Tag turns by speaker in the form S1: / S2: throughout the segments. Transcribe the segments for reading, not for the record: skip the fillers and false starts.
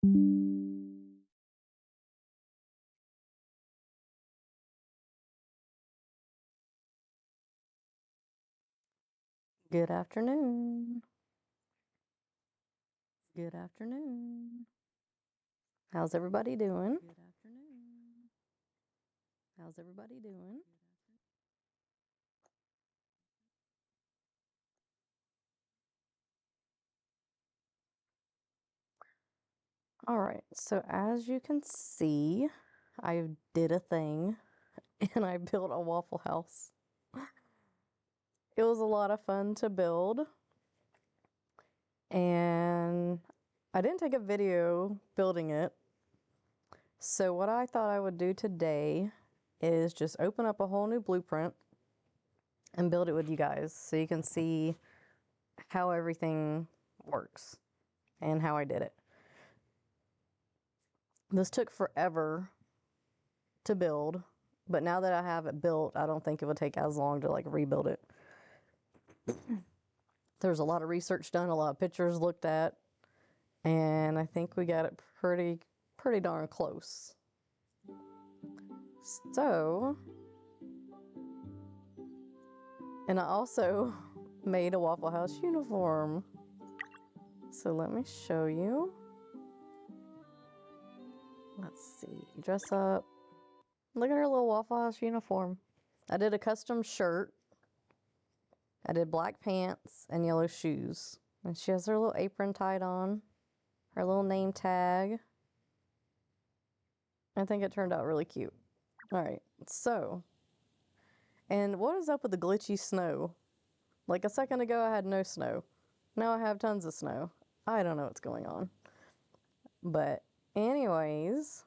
S1: Good afternoon. Good afternoon. How's everybody doing? Good afternoon. How's everybody doing? All right, so as you can see, I did a thing and I built a Waffle House. It was a lot of fun to build, and I didn't take a video building it. So what I thought I would do today is just open up a whole new blueprint and build it with you guys so you can see how everything works and how I did it. This took forever to build, but now that I have it built, I don't think it would take as long to like rebuild it. There's a lot of research done, a lot of pictures looked at, and I think we got it pretty darn close. So, and I also made a Waffle House uniform. So let me show you. Let's see, dress up. Look at her little Waffle House uniform. I did a custom shirt. I did black pants and yellow shoes. And she has her little apron tied on, her little name tag. I think it turned out really cute. All right, so, and what is up with the glitchy snow? Like a second ago I had no snow. Now I have tons of snow. I don't know what's going on. But anyways,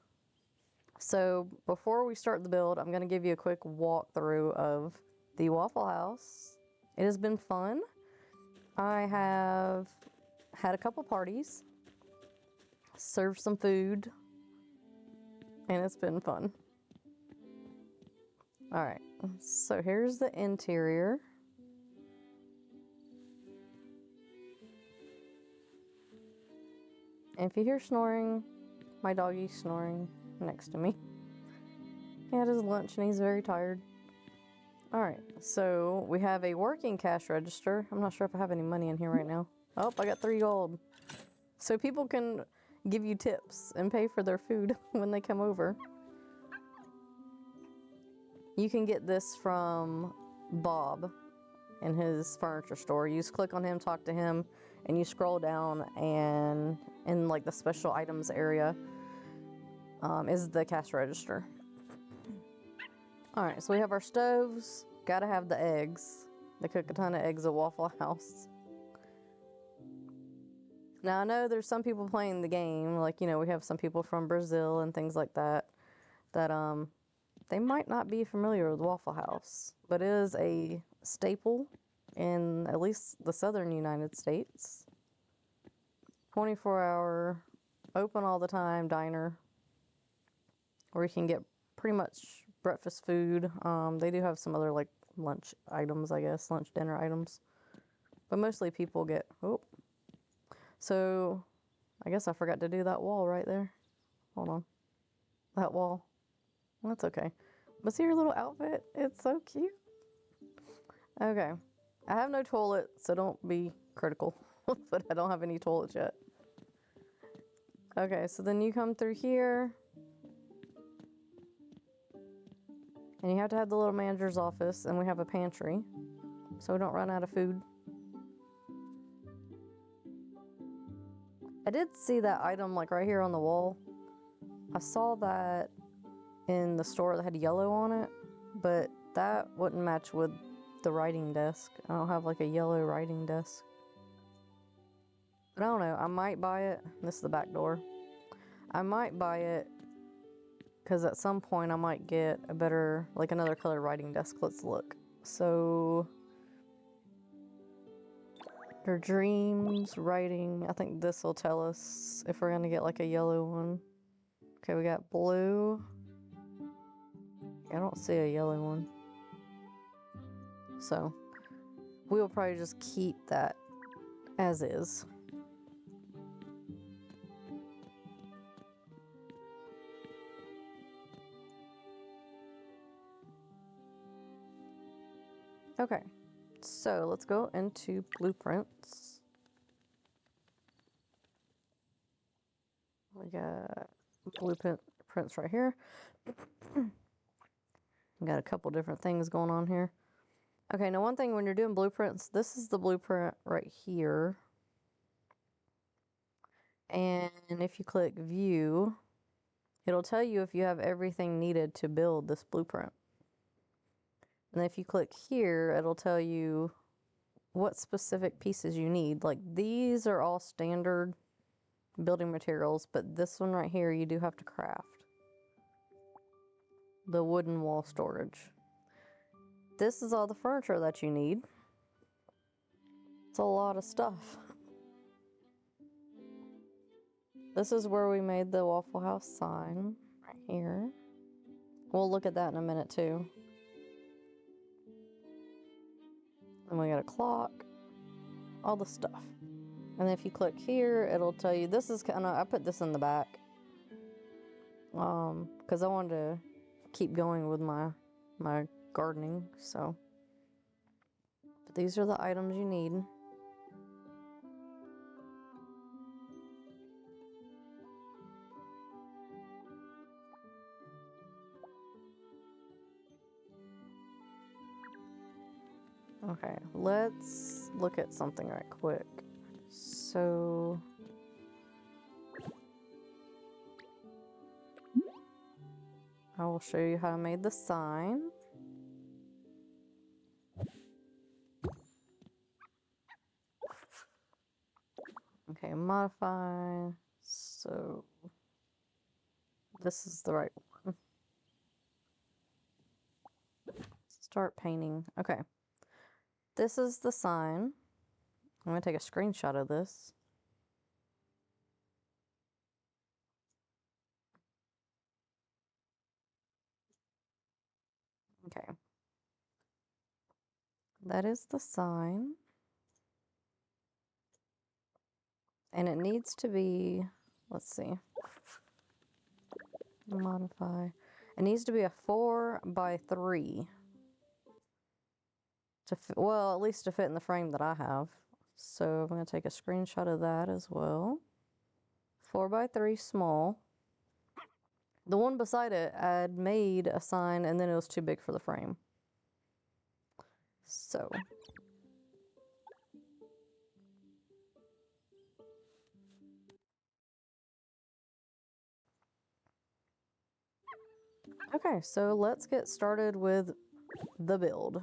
S1: so before we start the build, I'm gonna give you a quick walkthrough of the Waffle House. It has been fun. I have had a couple parties, served some food, and it's been fun. All right, so here's the interior. And if you hear snoring, my doggy's snoring next to me. He had his lunch and he's very tired. All right, so we have a working cash register. I'm not sure if I have any money in here right now. Oh, I got 3 gold. So people can give you tips and pay for their food when they come over. You can get this from Bob in his furniture store. You just click on him, talk to him, and you scroll down, and in like the special items area is the cash register. All right, so we have our stoves. Gotta have the eggs. They cook a ton of eggs at Waffle House. Now I know there's some people playing the game, like, you know, we have some people from Brazil and things like that, that they might not be familiar with Waffle House, but it is a staple in at least the southern United States. 24-hour, open all the time diner, where you can get pretty much breakfast food. They do have some other like lunch items, I guess, lunch dinner items, but mostly people get, oh, so I guess I forgot to do that wall right there. Hold on, that wall, that's okay. But see your little outfit, it's so cute. Okay, I have no toilet, so don't be critical, but I don't have any toilets yet. Okay, so then you come through here, and you have to have the little manager's office, and we have a pantry, so we don't run out of food. I did see that item like right here on the wall. I saw that in the store that had yellow on it, but that wouldn't match with the writing desk. I don't have like a yellow writing desk. But I don't know, I might buy it. This is the back door. I might buy it because at some point I might get a better, like another color writing desk. Let's look. So, your dreams, writing, I think this will tell us if we're gonna get like a yellow one. Okay, we got blue. I don't see a yellow one. So, we'll probably just keep that as is. Okay, so let's go into blueprints. We got blueprints right here. We got a couple different things going on here. Okay, now one thing when you're doing blueprints, this is the blueprint right here. And if you click view, it'll tell you if you have everything needed to build this blueprint. And if you click here, it'll tell you what specific pieces you need. Like these are all standard building materials, but this one right here, you do have to craft. The wooden wall storage. This is all the furniture that you need. It's a lot of stuff. This is where we made the Waffle House sign, right here. We'll look at that in a minute too. And we got a clock, all the stuff. And then if you click here, it'll tell you, this is kind of, I put this in the back. Because I wanted to keep going with my gardening, so. But these are the items you need. Okay, let's look at something right quick. So I will show you how I made the sign. Okay, modify. So this is the right one. Start painting. Okay. This is the sign. I'm going to take a screenshot of this. Okay. That is the sign. And it needs to be, let's see. Modify. It needs to be a 4x3. Well, at least to fit in the frame that I have. So I'm going to take a screenshot of that as well. 4x3 small. The one beside it, I'd made a sign and then it was too big for the frame. So. Okay, so let's get started with the build.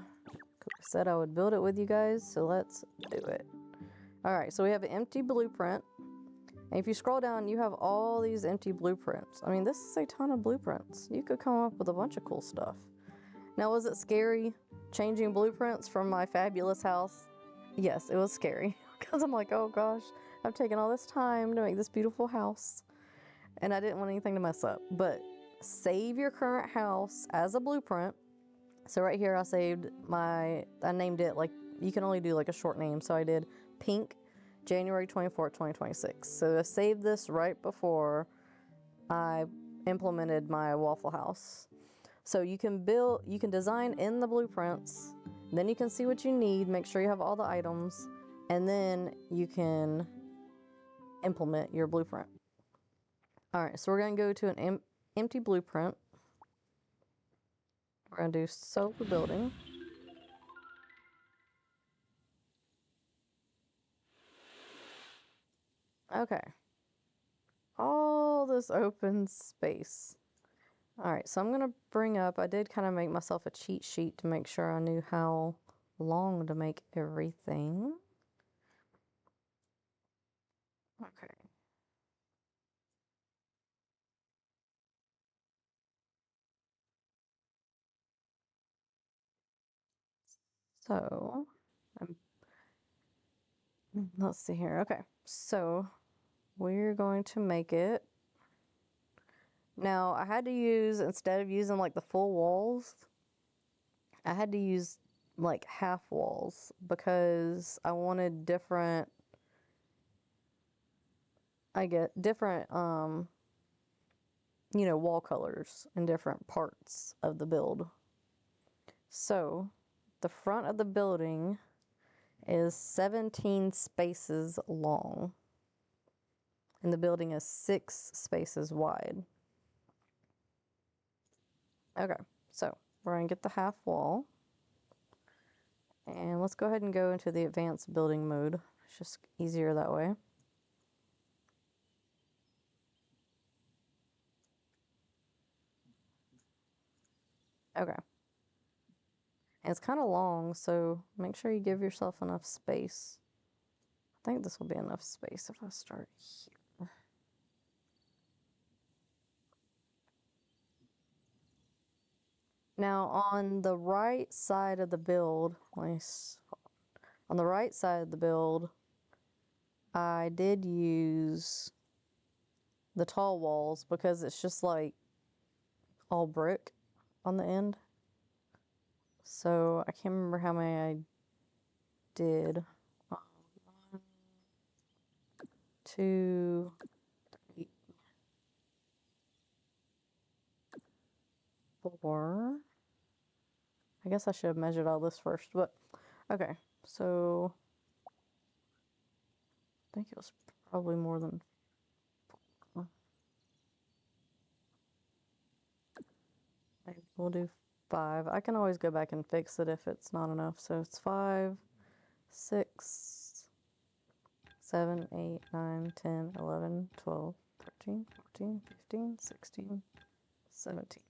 S1: I said I would build it with you guys, so let's do it. All right, so we have an empty blueprint. And if you scroll down, you have all these empty blueprints. I mean, this is a ton of blueprints. You could come up with a bunch of cool stuff. Now, was it scary changing blueprints from my fabulous house? Yes, it was scary because I'm like, oh gosh, I've taken all this time to make this beautiful house and I didn't want anything to mess up. But save your current house as a blueprint. So right here, I named it, like, you can only do like a short name. So I did Pink, January 24th, 2026. So I saved this right before I implemented my Waffle House. So you can design in the blueprints, then you can see what you need, make sure you have all the items, and then you can implement your blueprint. All right, so we're gonna go to an empty blueprint. We're gonna do solar building. Okay. All this open space. All right, so I'm gonna bring up, I did kind of make myself a cheat sheet to make sure I knew how long to make everything. Okay. So, let's see here. Okay, so we're going to make it. Now, I had to use, instead of using like the full walls, I had to use like half walls because I wanted different, wall colors in different parts of the build. So the front of the building is 17 spaces long, and the building is 6 spaces wide. Okay, so we're going to get the half wall, and let's go ahead and go into the advanced building mode. It's just easier that way. Okay. And it's kind of long, so make sure you give yourself enough space. I think this will be enough space if I start here. Now on the right side of the build, on the right side of the build, I did use the tall walls because it's just like all brick on the end. So I can't remember how many I did. 1, 2, 3, 4. I guess I should have measured all this first, but okay. So I think it was probably more than 4. Maybe we'll do 5. I can always go back and fix it if it's not enough. So it's 5, 6, 7, 8, 9, 10, 11, 12, 13, 14, 15, 16, 17.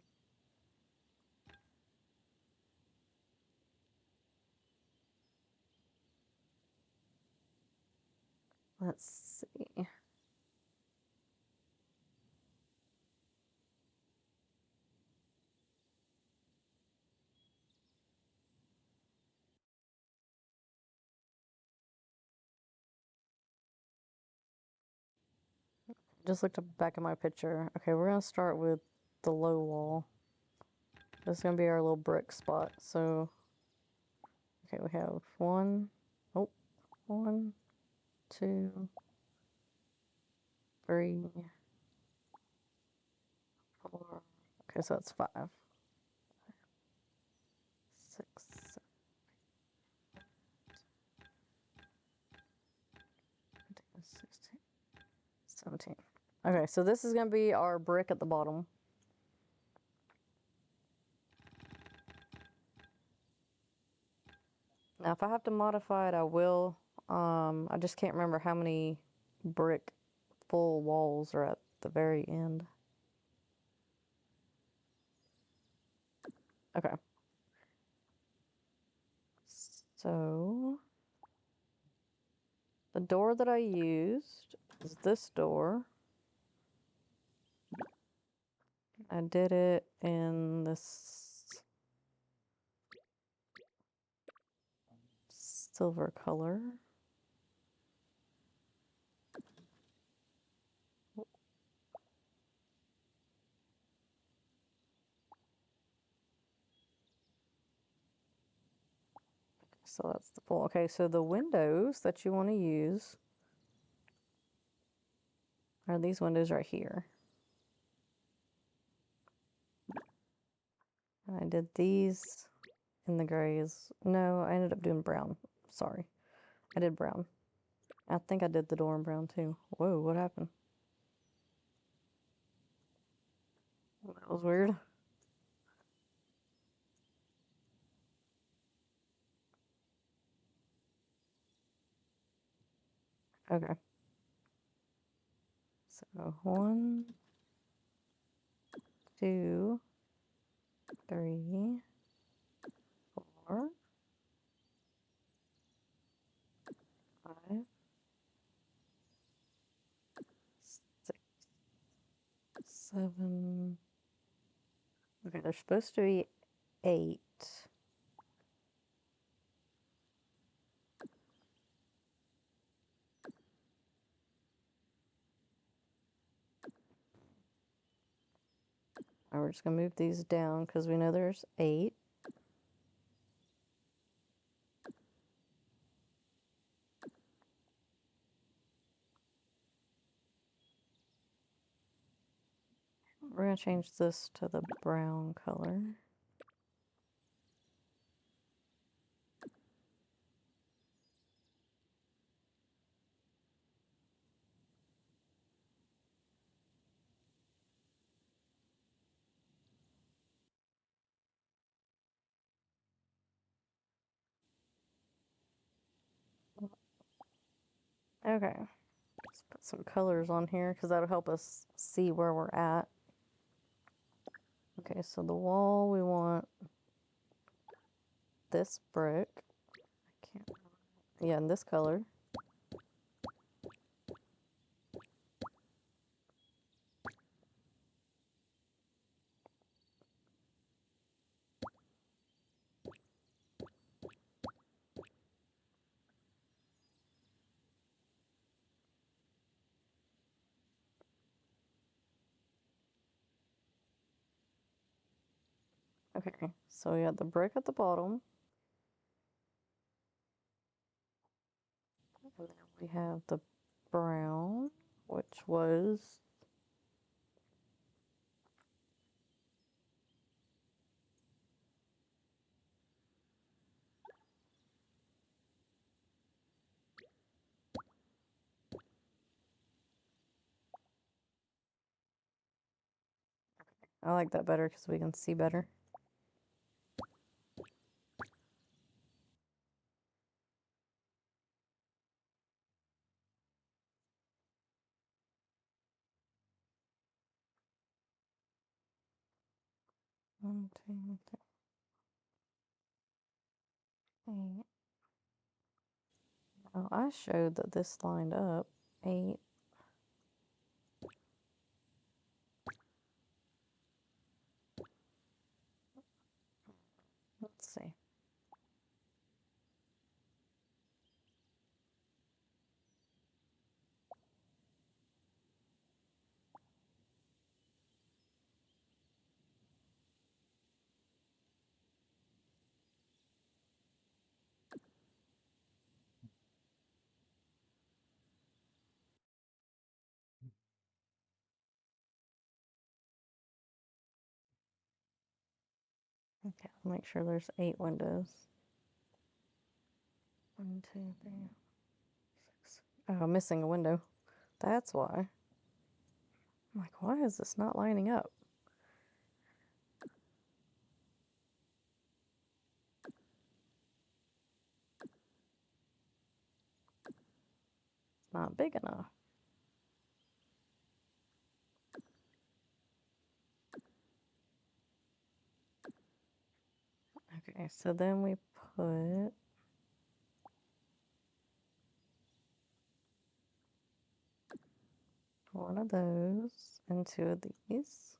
S1: Let's see. Just looked back at my picture. Okay, we're gonna start with the low wall. This is gonna be our little brick spot. So, okay, we have 1, 2, 3, 4. Okay, so that's 5, 6, 7, 16, 17. Okay, so this is gonna be our brick at the bottom. Now, if I have to modify it, I will. I just can't remember how many brick full walls are at the very end. Okay. So, the door that I used is this door. I did it in this silver color. So that's the full. Okay, so the windows that you want to use are these windows right here. I did these in the grays. No, I ended up doing brown. Sorry. I did brown. I think I did the door in brown too. Whoa, what happened? That was weird. Okay. So 1, 2, 3, 4, 5, 6, 7. Okay, there's supposed to be 8. And we're just gonna move these down because we know there's 8. We're gonna change this to the brown color. Okay, let's put some colors on here because that'll help us see where we're at. Okay, so the wall, we want this brick. I can't. Yeah, in this color. Okay, so we got the brick at the bottom. And then we have the brown, which was I like that better because we can see better. One, two, three, 8. Oh, I showed that this lined up. 8. Let's see. Okay, I'll make sure there's 8 windows. 1, 2, 3, 6. Oh, I'm missing a window. That's why. I'm like, why is this not lining up? It's not big enough. Okay, so then we put one of those and 2 of these.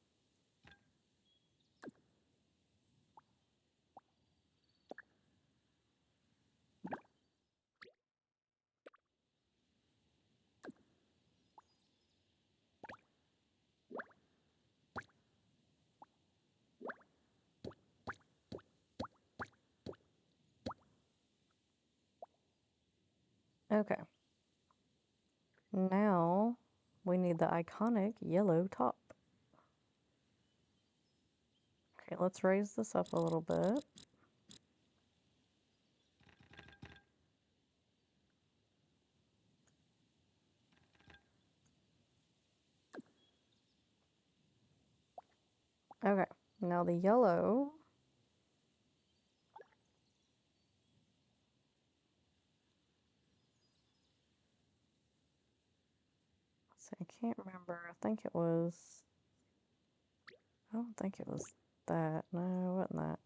S1: Okay. Now we need the iconic yellow top. Okay, let's raise this up a little bit. Okay, now the yellow. So I can't remember. I think it was. I don't think it was that. No, it wasn't that.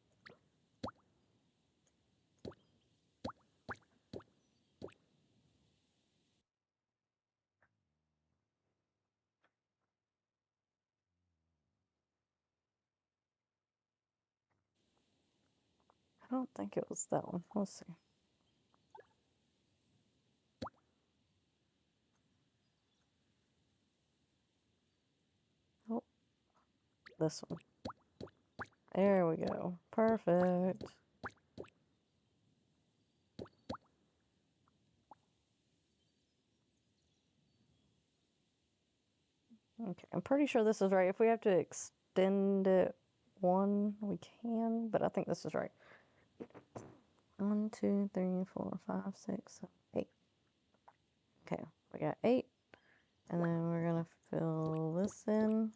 S1: I don't think it was that one. Let's see. Oh, this one. There we go. Perfect. Okay, I'm pretty sure this is right. If we have to extend it 1, we can, but I think this is right. 1, 2, 3, 4, 5, 6, 7, 8. Okay, we got 8. And then we're gonna fill this in.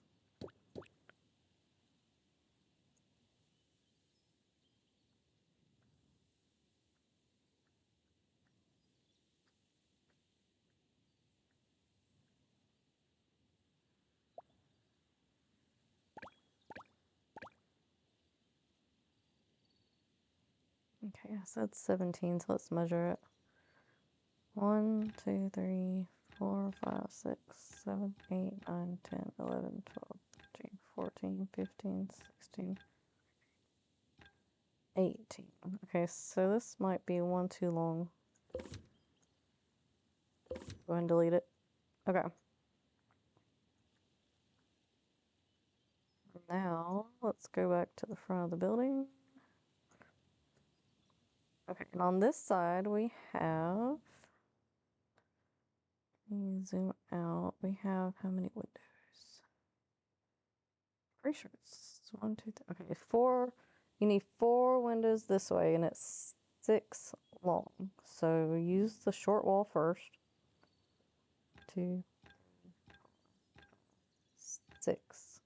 S1: Okay, so that's 17, so let's measure it. 1, 2, 3, 4, 5, 6, 7, 8, 9, 10, 11, 12, 13, 14, 15, 16, 18. Okay, so this might be one too long. Go ahead and delete it. Okay. Now, let's go back to the front of the building. Okay, and on this side we have, let me zoom out, we have how many windows? Pretty sure it's 1, 2, 3, okay, 4, you need 4 windows this way and it's 6 long. So use the short wall first. 2, 6.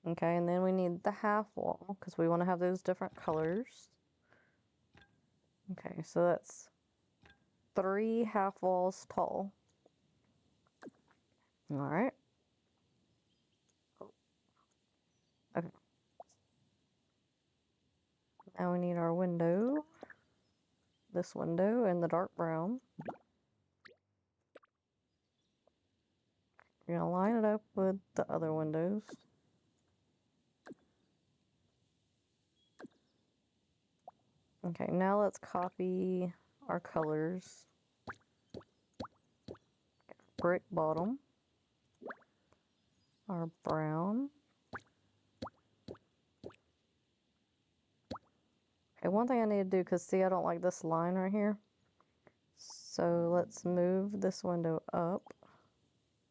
S1: Okay, and then we need the half wall because we want to have those different colors. Okay, so that's 3 half walls tall. All right. Okay. Now we need our window. This window in the dark brown. You're gonna line it up with the other windows. Okay, now let's copy our colors. Brick bottom. Our brown. Okay, one thing I need to do, because see, I don't like this line right here. So let's move this window up.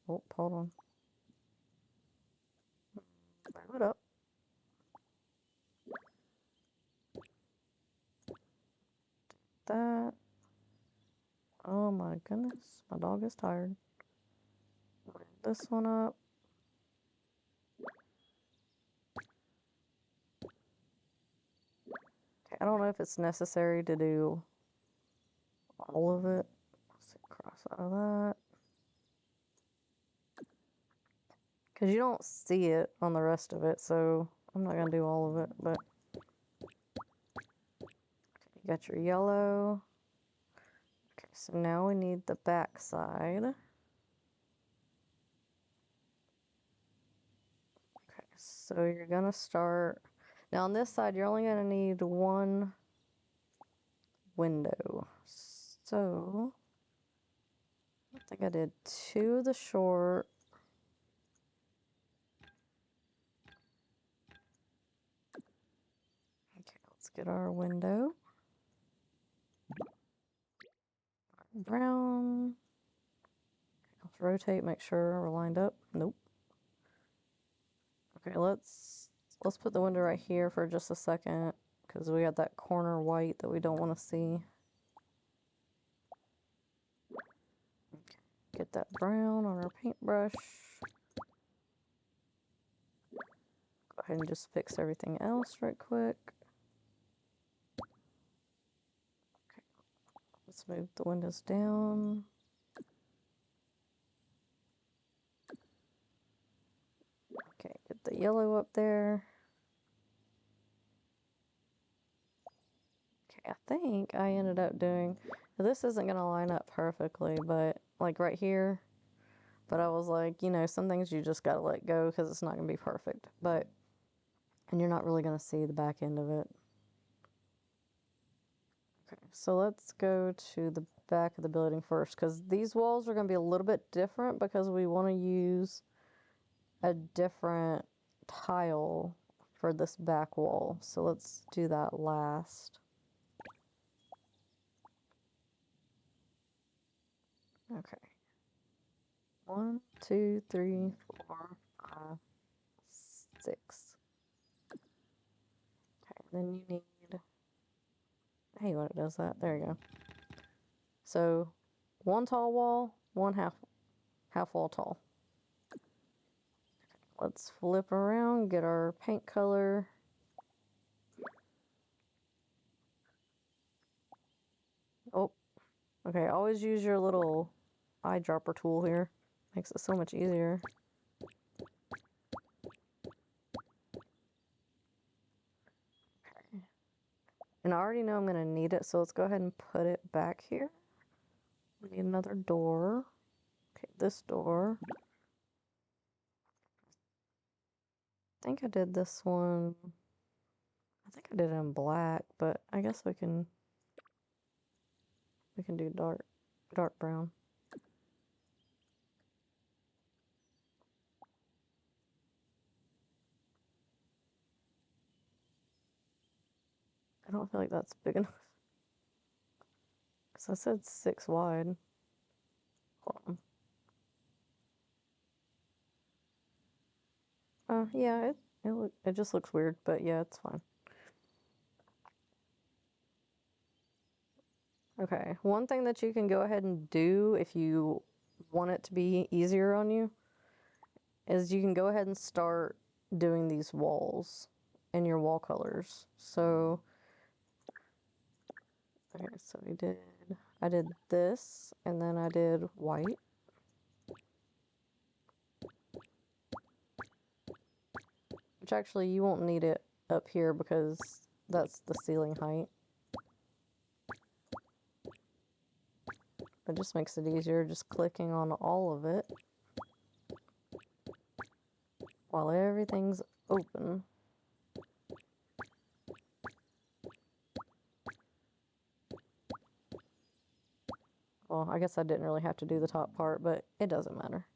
S1: Oh, hold on. Move it up. That. Oh my goodness, my dog is tired. Move this one up. Okay, I don't know if it's necessary to do all of it. Let's see, cross out of that. Because you don't see it on the rest of it, so I'm not going to do all of it, but you got your yellow. Okay, so now we need the back side. Okay, so you're going to start. Now on this side, you're only going to need 1 window. So I think I did 2 of the short. Okay, let's get our window. Brown. Let's rotate, make sure we're lined up. Nope. Okay, let's put the window right here for just a second because we got that corner white that we don't want to see. Okay, get that brown on our paintbrush. Go ahead and just fix everything else right quick. Okay, let's move the windows down. Okay, get the yellow up there. Okay, I think I ended up doing, this isn't going to line up perfectly, but like right here. But I was like, you know, some things you just got to let go because it's not going to be perfect. But, and you're not really going to see the back end of it. Okay, so let's go to the back of the building first because these walls are going to be a little bit different because we want to use a different tile for this back wall. So let's do that last. Okay. 1, 2, 3, 4, 5, 6. Okay, then you need, hey, what it does that, there you go. So 1 tall wall, 1 half wall tall. Let's flip around, get our paint color. Oh, okay, always use your little eyedropper tool here. Makes it so much easier. Okay. And I already know I'm going to need it, so let's go ahead and put it back here. We need another door. Okay, this door. I think I did this one. I think I did it in black, but I guess we can do dark brown. I don't feel like that's big enough. Because I said 6 wide. Hold on. Yeah, it just looks weird, but yeah, it's fine. Okay, one thing that you can go ahead and do if you want it to be easier on you is you can go ahead and start doing these walls in your wall colors. So, okay, so I did this, and then I did white. Which actually you won't need it up here because that's the ceiling height. It just makes it easier just clicking on all of it while everything's open. Well, I guess I didn't really have to do the top part, but it doesn't matter.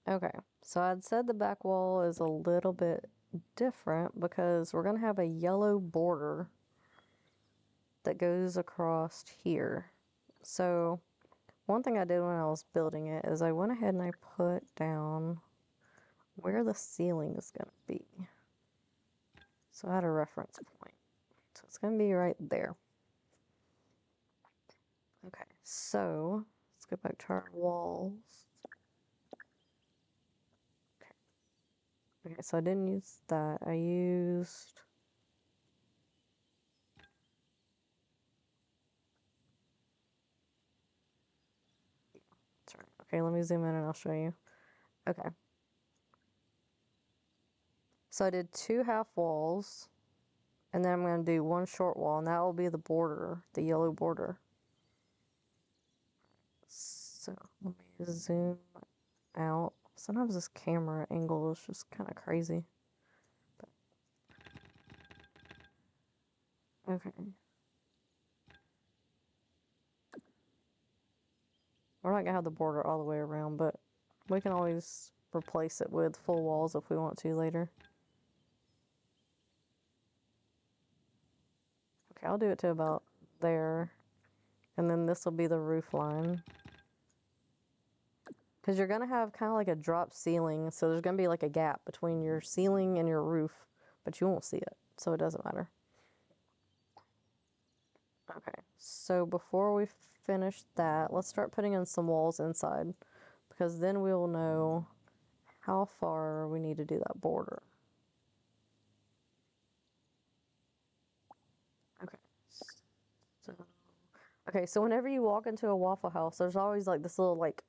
S1: Okay, so I'd said the back wall is a little bit different because we're going to have a yellow border that goes across here. So one thing I did when I was building it is I went ahead and I put down where the ceiling is going to be. So I had a reference point. So it's going to be right there. Okay, so let's go back to our walls. Okay, so I didn't use that. I used... Sorry. Okay, let me zoom in and I'll show you. Okay. So I did 2 half walls, and then I'm going to do 1 short wall, and that will be the border, the yellow border. So let me zoom out. Sometimes this camera angle is just kind of crazy. But, okay. We're not going to have the border all the way around, but we can always replace it with full walls if we want to later. Okay, I'll do it to about there. And then this will be the roof line. Because you're going to have kind of like a drop ceiling, so there's going to be like a gap between your ceiling and your roof, but you won't see it, so it doesn't matter. Okay, so before we finish that, let's start putting in some walls inside, because then we'll know how far we need to do that border. Okay, so whenever you walk into a Waffle House, there's always like this little like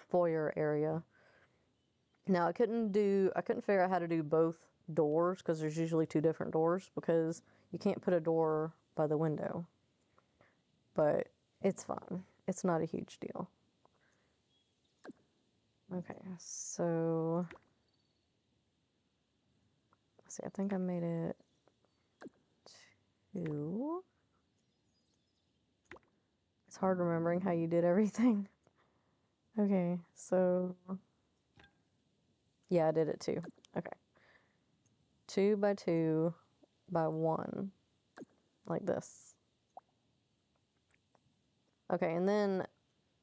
S1: foyer area. Now I couldn't figure out how to do both doors because there's usually 2 different doors because you can't put a door by the window. But it's fine. It's not a huge deal. Okay, so let's see, I think I made it 2. It's hard remembering how you did everything. Okay, so yeah, I did it 2. Okay. 2 by 2 by 1, like this. Okay, and then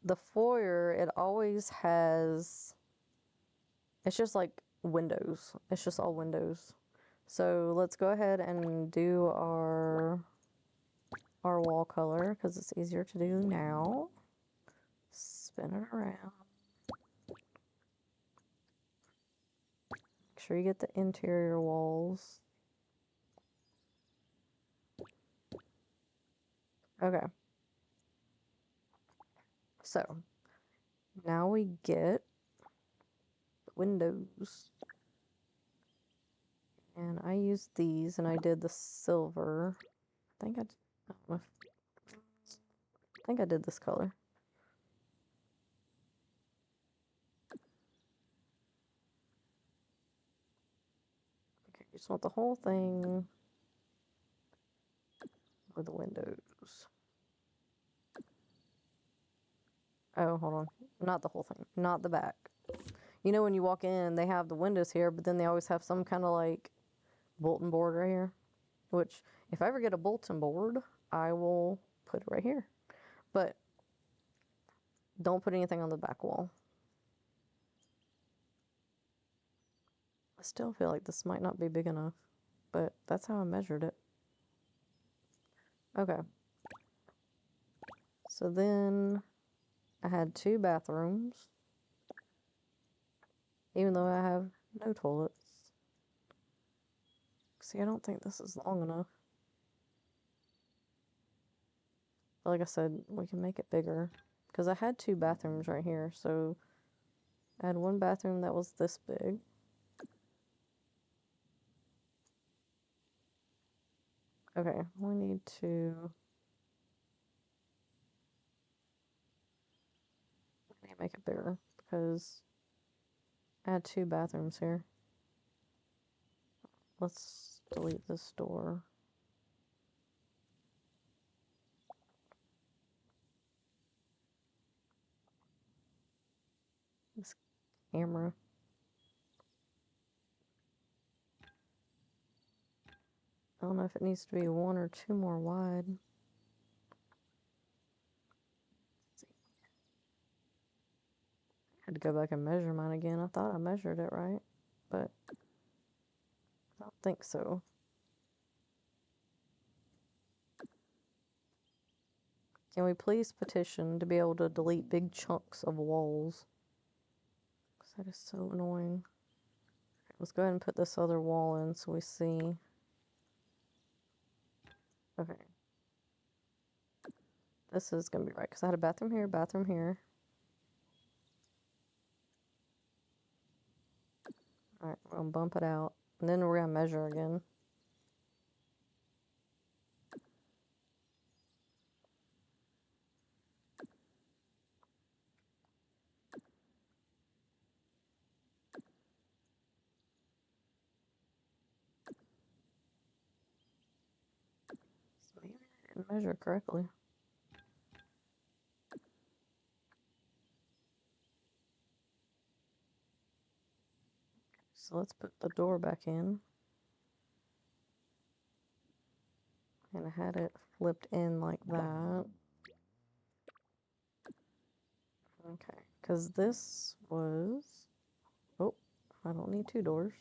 S1: the foyer, it always has, it's just like windows. It's just all windows. So let's go ahead and do our wall color because it's easier to do now. Spin it around. Make sure you get the interior walls. Okay. So, now we get windows. And I used these and I did the silver. I think I did this color. Okay, you just want the whole thing with the windows. Oh, hold on. Not the whole thing. Not the back. You know when you walk in, they have the windows here, but then they always have some kind of like bulletin board right here. Which, if I ever get a bulletin board, I will put it right here. But don't put anything on the back wall. I still feel like this might not be big enough, but that's how I measured it. Okay. So then I had 2 bathrooms, even though I have no toilets. See, I don't think this is long enough. But like I said, we can make it bigger. Because I had 2 bathrooms right here, so I had 1 bathroom that was this big. Okay, we need to make it bigger because I had 2 bathrooms here. Let's delete this door. This camera. I don't know if it needs to be 1 or 2 more wide. I had to go back and measure mine again. I thought I measured it right, but I don't think so. Can we please petition to be able to delete big chunks of walls? Because that is so annoying. Okay, let's go ahead and put this other wall in so we see. Okay. This is going to be right because I had a bathroom here, bathroom here. Alright, we're going to bump it out. And then we're going to measure again. So maybe I didn't measure correctly. So let's put the door back in. And I had it flipped in like that. Okay, because this was... Oh, I don't need 2 doors.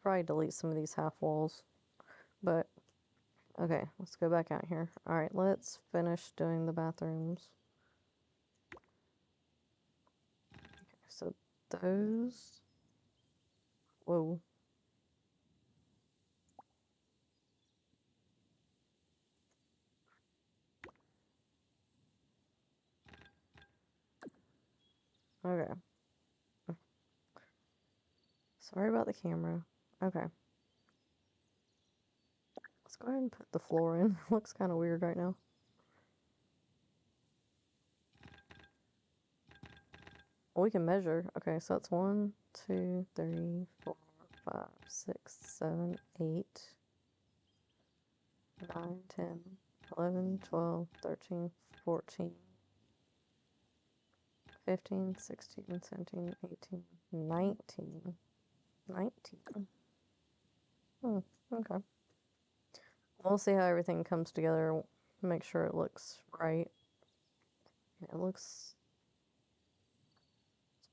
S1: Probably delete some of these half walls. But, okay, let's go back out here. Alright, let's finish doing the bathrooms. Okay, so those... Whoa. Okay. Sorry about the camera. Okay. Let's go ahead and put the floor in. Looks kind of weird right now. Well, we can measure. Okay, so that's 1, 2, 3, 4, 5, 6, 7, 8, 9, 10, 11, 12, 13, 14, 15, 16, 17, 18, 19. 19. Okay. We'll see how everything comes together. Make sure it looks right. It looks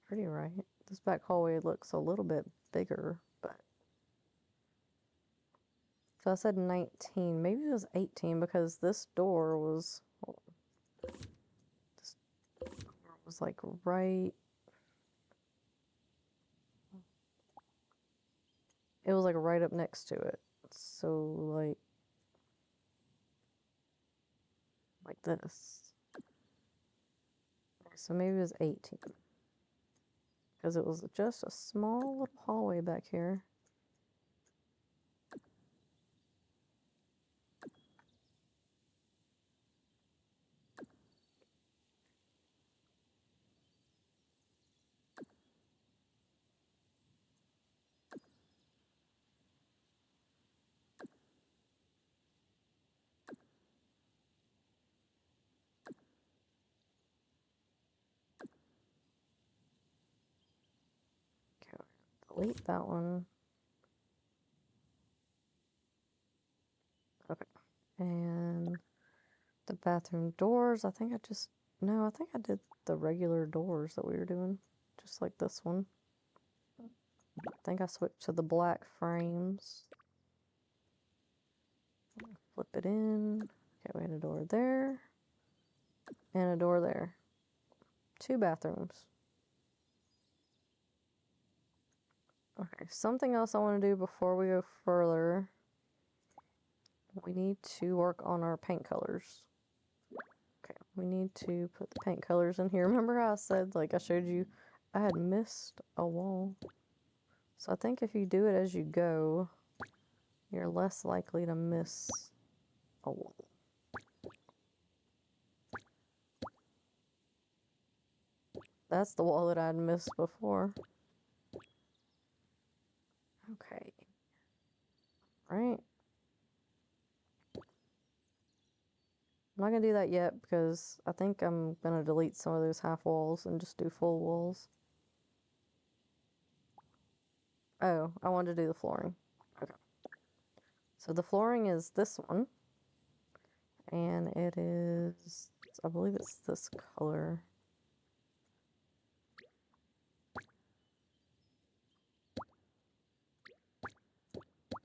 S1: pretty right. This back hallway looks a little bit bigger, but I So I said 19. Maybe it was 18 because this door was... This door was like right... It was like right up next to it. So like this. So maybe it was 18. Because it was just a small little hallway back here. Okay, delete that one. Okay. And the bathroom doors, I think I just... No, I think I did the regular doors that we were doing. Just like this one. I think I switched to the black frames. Flip it in. Okay, we had a door there. And a door there. 2 bathrooms. Okay, something else I want to do before we go further. We need to work on our paint colors. Okay, we need to put the paint colors in here. Remember how I said, like I showed you, I had missed a wall. So I think if you do it as you go, you're less likely to miss a wall. That's the wall that I'd missed before. Okay. Right. I'm not gonna do that yet because I think I'm gonna delete some of those half walls and just do full walls. Oh, I wanted to do the flooring. Okay. So the flooring is this one. And it is, I believe it's this color.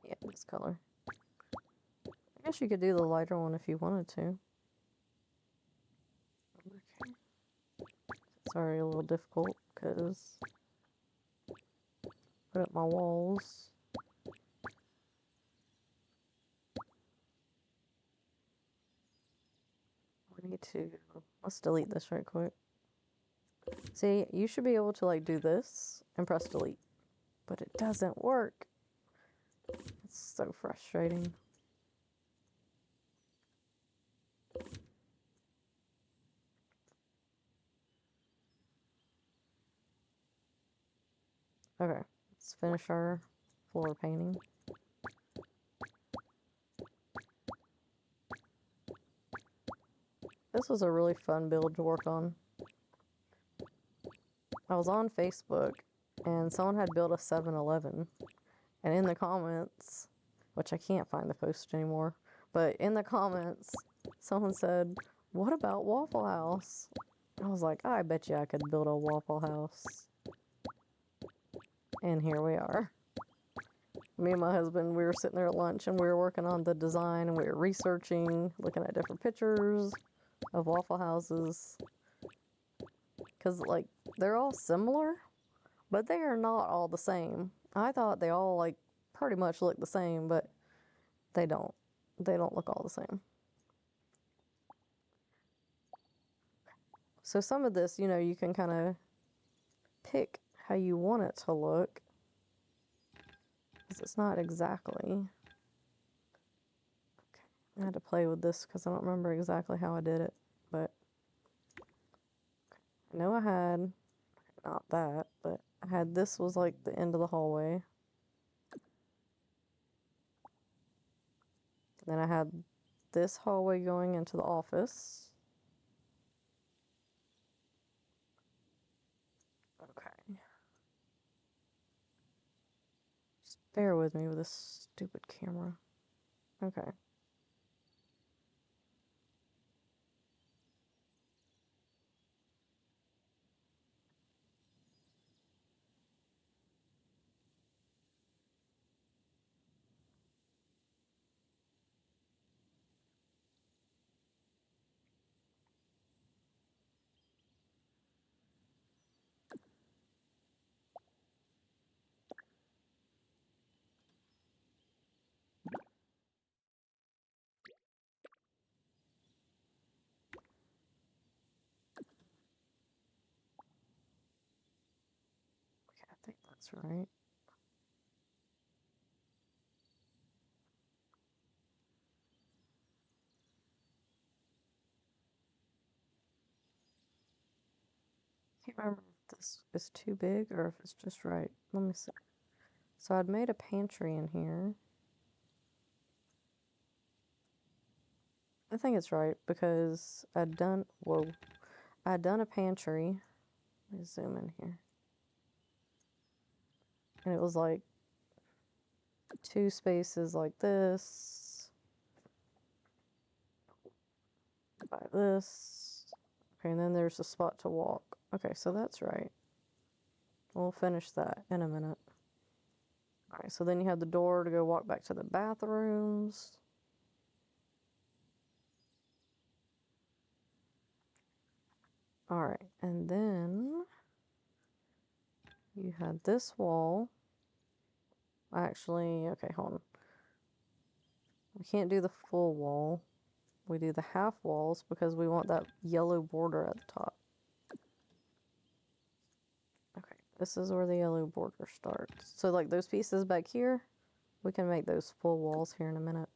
S1: Yeah, this color. I guess you could do the lighter one if you wanted to. Okay. It's already a little difficult because put up my walls. We need to, let's delete this right quick. See, you should be able to like do this and press delete, but it doesn't work. It's so frustrating. Okay, let's finish our floor painting. This was a really fun build to work on. I was on Facebook and someone had built a 7-Eleven, and in the comments, which I can't find the post anymore, but in the comments, someone said, "What about Waffle House?" I was like, I bet you I could build a Waffle House. And here we are. Me and my husband, we were sitting there at lunch and we were working on the design and we were researching, looking at different pictures of Waffle Houses. Because, like, they're all similar, but they are not all the same. I thought they all, like, pretty much look the same, but they don't. They don't look all the same. So some of this, you know, you can kind of pick how you want it to look. Because it's not exactly... Okay, I had to play with this because I don't remember exactly how I did it, but... I know I had... Not that, but I had this was like the end of the hallway. Then I had this hallway going into the office. Okay. Just bear with me with this stupid camera. Okay. That's right. Can't remember if this is too big or if it's just right. Let me see. So I'd made a pantry in here. I think it's right because I'd done, whoa, I'd done a pantry. Let me zoom in here. And it was like 2 spaces like this by this. Okay, and then there's a spot to walk. Okay, so that's right. We'll finish that in a minute. All right, so then you have the door to go walk back to the bathrooms. All right, and then you had this wall. Actually, okay, hold on. We can't do the full wall. We do the half walls because we want that yellow border at the top. Okay, this is where the yellow border starts. So like those pieces back here, we can make those full walls here in a minute.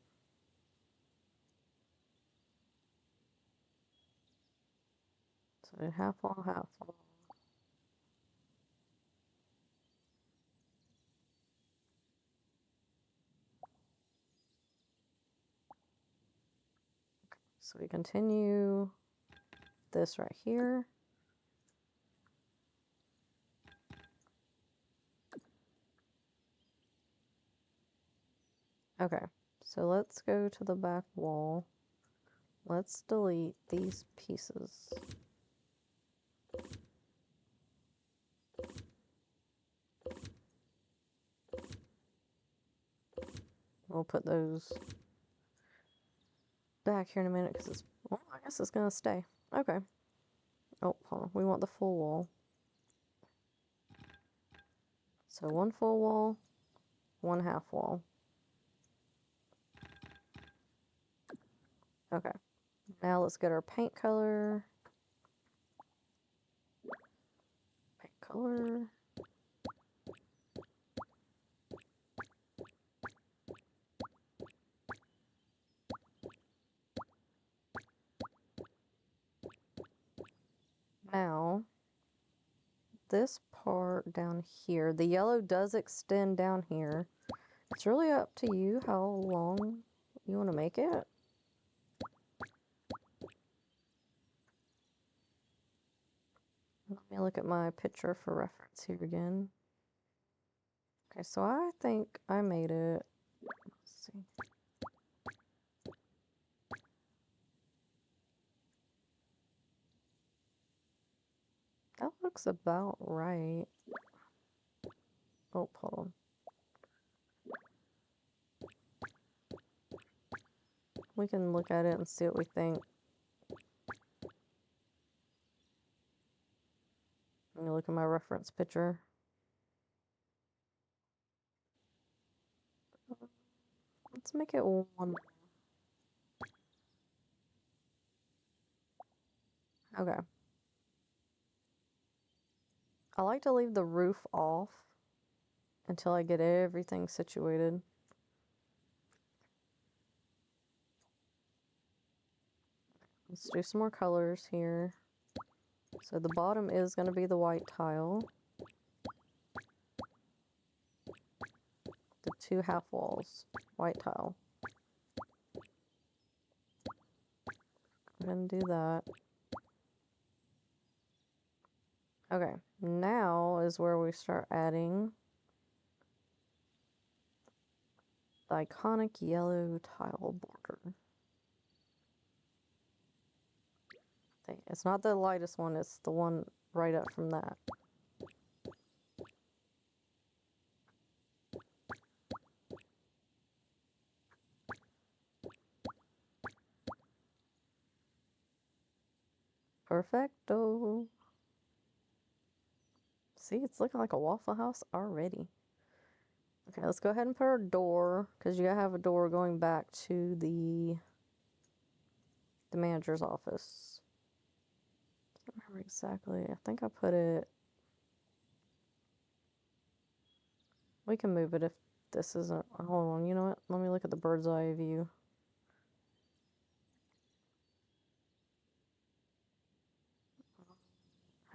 S1: So half wall, half wall. Okay, so we continue this right here. Okay, so let's go to the back wall. Let's delete these pieces. We'll put those back here in a minute because it's, well, I guess it's gonna stay. Okay. Oh, hold on. We want the full wall. So 1 full wall, 1 half wall. Okay. Now let's get our paint color. Paint color. Now, this part down here, the yellow does extend down here. It's really up to you how long you want to make it. Let me look at my picture for reference here again. Okay, so I think I made it. Let's see. That looks about right. Oh, hold on. We can look at it and see what we think. Let me look at my reference picture. Let's make it 1. Okay. I like to leave the roof off until I get everything situated. Let's do some more colors here. So the bottom is going to be the white tile. The 2 half walls, white tile. Go ahead and do that. Okay, now is where we start adding the iconic yellow tile border. It's not the lightest one, it's the one right up from that. Perfecto. See, it's looking like a Waffle House already. Okay, let's go ahead and put our door, because you gotta have a door going back to the manager's office. I don't remember exactly. I think I put it We can move it if this isn't. Hold on, you know what? Let me look at the bird's eye view.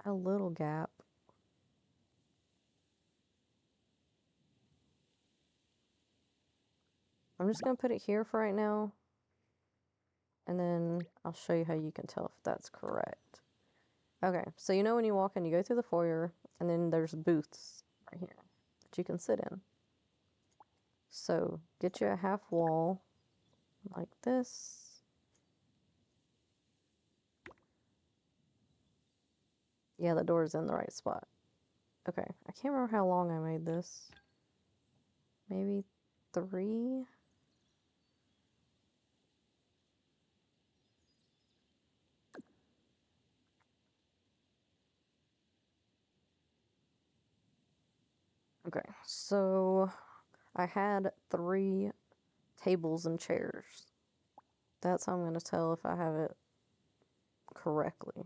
S1: A little gap. I'm just gonna put it here for right now, and then I'll show you how you can tell if that's correct. Okay, so you know when you walk in, you go through the foyer, and then there's booths right here that you can sit in. So get you a half wall like this. Yeah, the door's in the right spot. Okay, I can't remember how long I made this. Maybe 3? Okay, so I had 3 tables and chairs. That's how I'm going to tell if I have it correctly.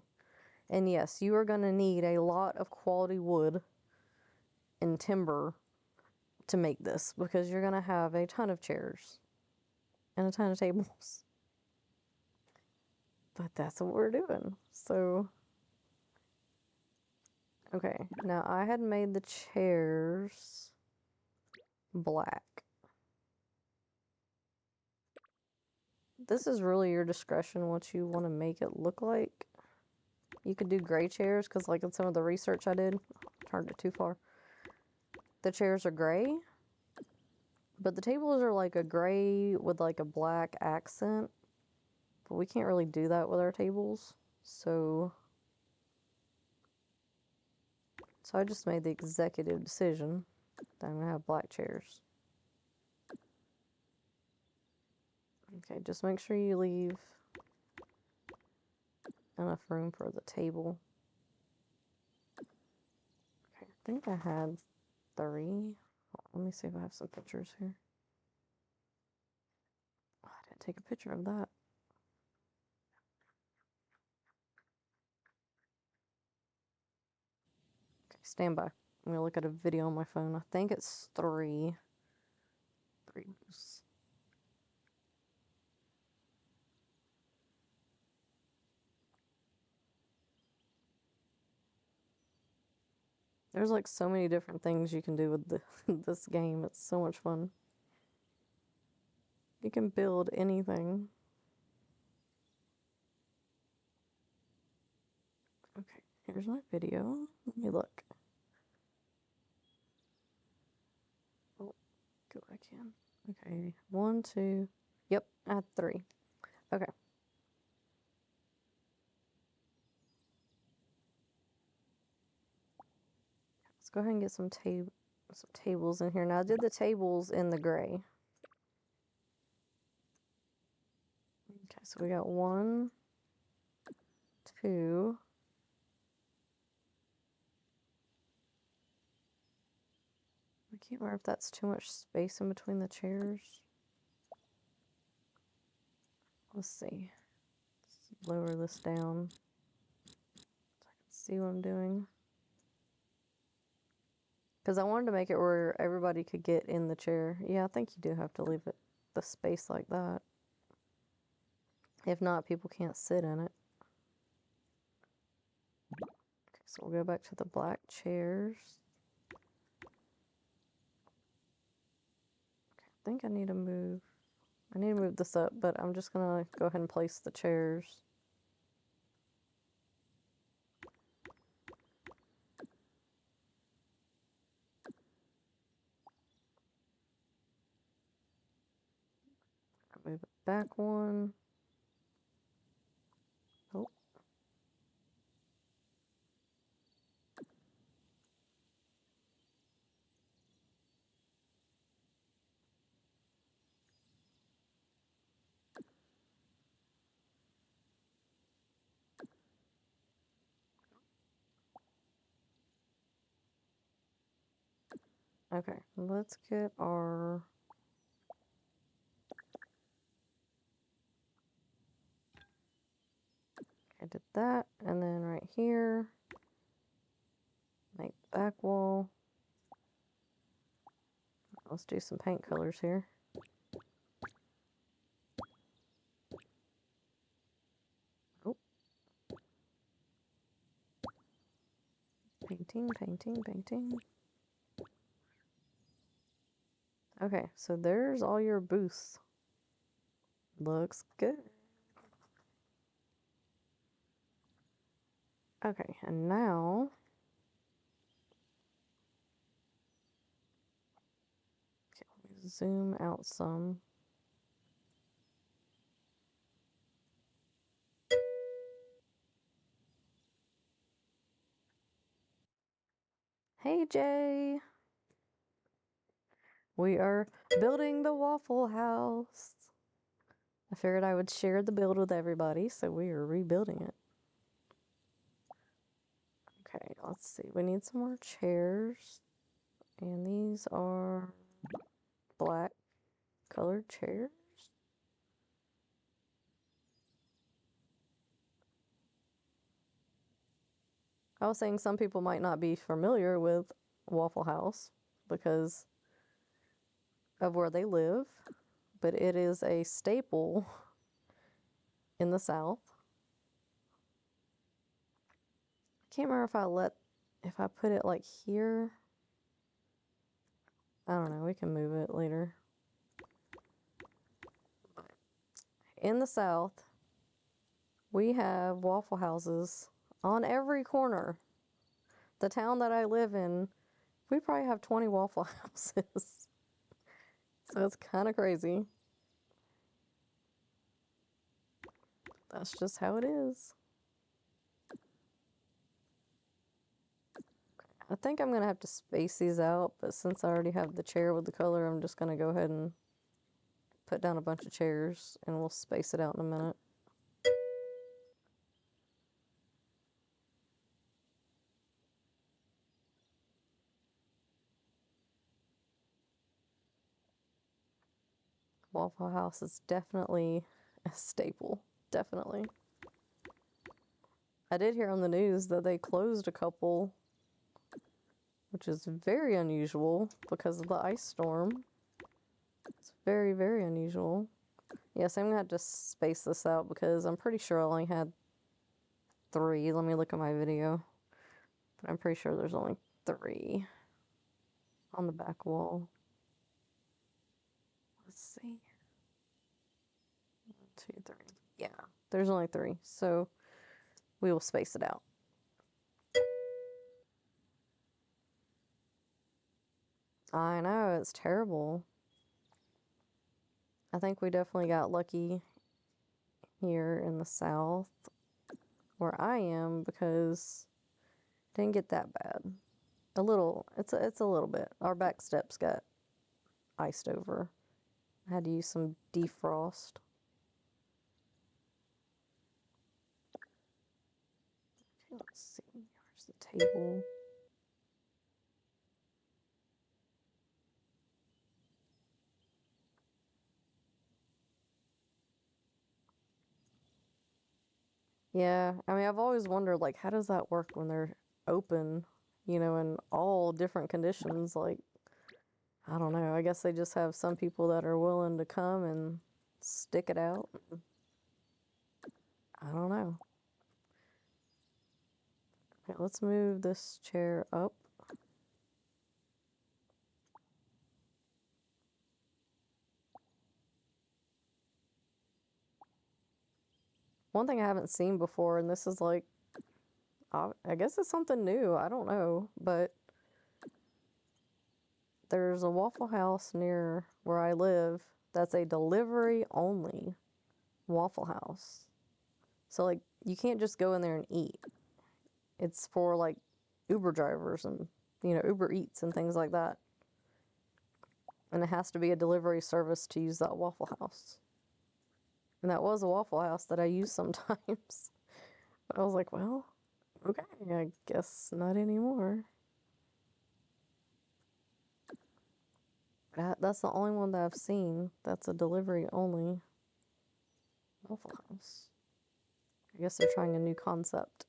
S1: And yes, you are going to need a lot of quality wood and timber to make this because you're going to have a ton of chairs and a ton of tables. But that's what we're doing. So, okay, now I had made the chairs black. This is really your discretion what you want to make it look like. You could do gray chairs because like in some of the research I did, turned it too far. The chairs are gray, but the tables are like a gray with like a black accent. But we can't really do that with our tables. So I just made the executive decision that I'm gonna have black chairs. Okay, just make sure you leave enough room for the table. Okay, I think I had 3. Let me see if I have some pictures here. Oh, I didn't take a picture of that. Okay, stand by. I'm gonna look at a video on my phone. I think it's 3. 3. There's like so many different things you can do with this game. It's so much fun. You can build anything. Okay, here's my video. Let me look. Oh, go back in. Okay, 1, 2. Yep, I had 3. Okay. Let's go ahead and get some tables in here. Now I did the tables in the gray. Okay, so we got 1, 2. I can't remember if that's too much space in between the chairs. Let's see. Let's lower this down so I can see what I'm doing. Because I wanted to make it where everybody could get in the chair. Yeah, I think you do have to leave it the space like that. If not, people can't sit in it. Okay, so we'll go back to the black chairs. Okay, I think I need to move this up, but I'm just gonna go ahead and place the chairs. Move it back 1. Oh. Okay, let's get our... I did that, and then right here, make the back wall. Let's do some paint colors here. Oh. Painting, painting, painting. Okay, so there's all your booths. Looks good. Okay, and now let me zoom out some. Hey Jay! We are building the Waffle House. I figured I would share the build with everybody, so we are rebuilding it. Okay, let's see. We need some more chairs. And these are black colored chairs. I was saying some people might not be familiar with Waffle House because of where they live, but it is a staple in the South. I can't remember if I put it like here. I don't know, we can move it later. In the South, we have Waffle Houses on every corner. The town that I live in, we probably have 20 Waffle Houses. So it's kind of crazy. That's just how it is. I think I'm gonna have to space these out, but since I already have the chair with the color, I'm just gonna go ahead and put down a bunch of chairs and we'll space it out in a minute. Waffle House is definitely a staple, definitely. I did hear on the news that they closed a couple, which is very unusual because of the ice storm. It's very, very unusual. Yes, I'm gonna have to space this out because I'm pretty sure I only had 3. Let me look at my video. But I'm pretty sure there's only 3 on the back wall. Let's see. 1, 2, 3. Yeah, there's only 3. So we will space it out. I know, it's terrible. I think we definitely got lucky here in the South where I am because it didn't get that bad. A little, it's a little bit. Our back steps got iced over. I had to use some defrost. Okay, let's see. Where's the table? Yeah, I mean, I've always wondered, like, how does that work when they're open, you know, in all different conditions? Like, I don't know. I guess they just have some people that are willing to come and stick it out. I don't know. Okay, let's move this chair up. One thing I haven't seen before, and this is like, I guess it's something new. I don't know, but there's a Waffle House near where I live that's a delivery only Waffle House. So, like, you can't just go in there and eat. It's for, like, Uber drivers and, you know, Uber Eats and things like that. And it has to be a delivery service to use that Waffle House. And that was a Waffle House that I use sometimes. But I was like, well, okay, I guess not anymore. That's the only one that I've seen that's a delivery only Waffle House. I guess they're trying a new concept.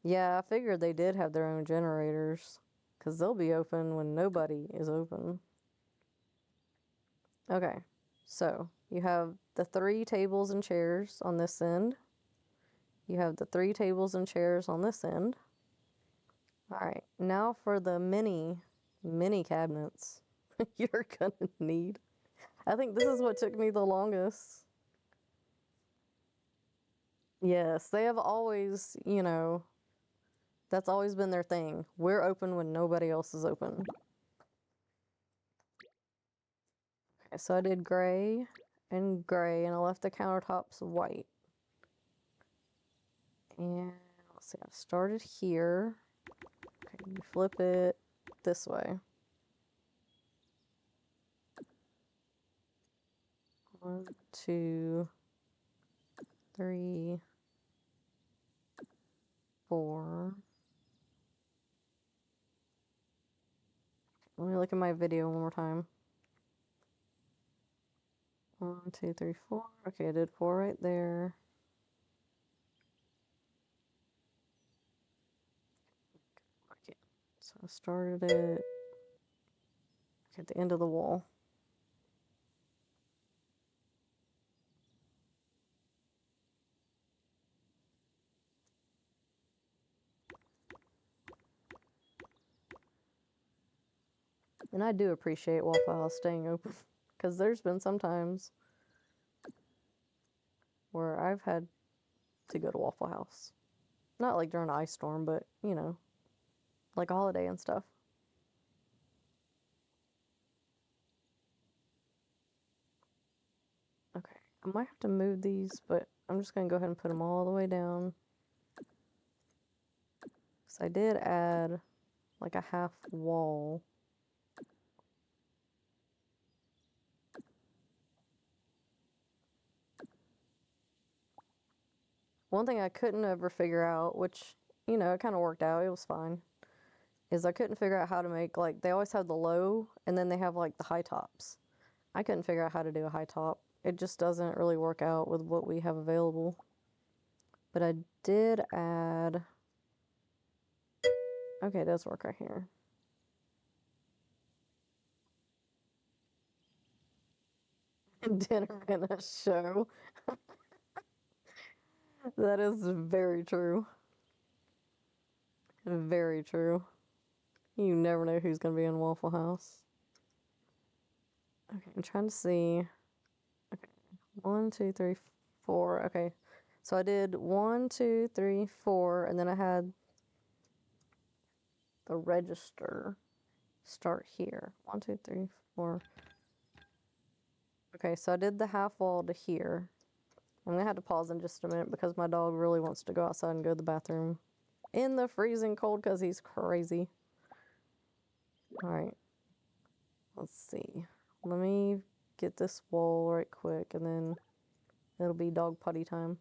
S1: Yeah, I figured they did have their own generators, because they'll be open when nobody is open. Okay, so you have the 3 tables and chairs on this end. You have the 3 tables and chairs on this end. All right, now for the mini cabinets you're gonna need. I think this is what took me the longest. Yes, they have always, you know, that's always been their thing. We're open when nobody else is open. Okay, so I did gray, and I left the countertops white. And let's see, I started here. Okay, you flip it this way. 1, 2, 3, 4. Let me look at my video one more time. 1, 2, 3, 4. Okay, I did 4 right there. Okay, so I started it at the end of the wall. And I do appreciate Waffle House staying open, because there's been some times where I've had to go to Waffle House. Not like during an ice storm, but, you know, like a holiday and stuff. Okay, I might have to move these, but I'm just going to go ahead and put them all the way down. Because I did add like a half wall. One thing I couldn't ever figure out, which, you know, it kind of worked out, it was fine, is I couldn't figure out how to make, like, they always have the low, and then they have, like, the high tops. I couldn't figure out how to do a high top. It just doesn't really work out with what we have available. But I did add... Okay, it does work right here. Dinner and a show. That is very true. Very true. You never know who's going to be in Waffle House. Okay, I'm trying to see. Okay, 1, 2, 3, 4. Okay, so I did 1, 2, 3, 4, and then I had the register start here. 1, 2, 3, 4. Okay, so I did the half wall to here. I'm gonna have to pause in just a minute because my dog really wants to go outside and go to the bathroom in the freezing cold because he's crazy. All right, let's see. Let me get this wall right quick and then it'll be dog potty time.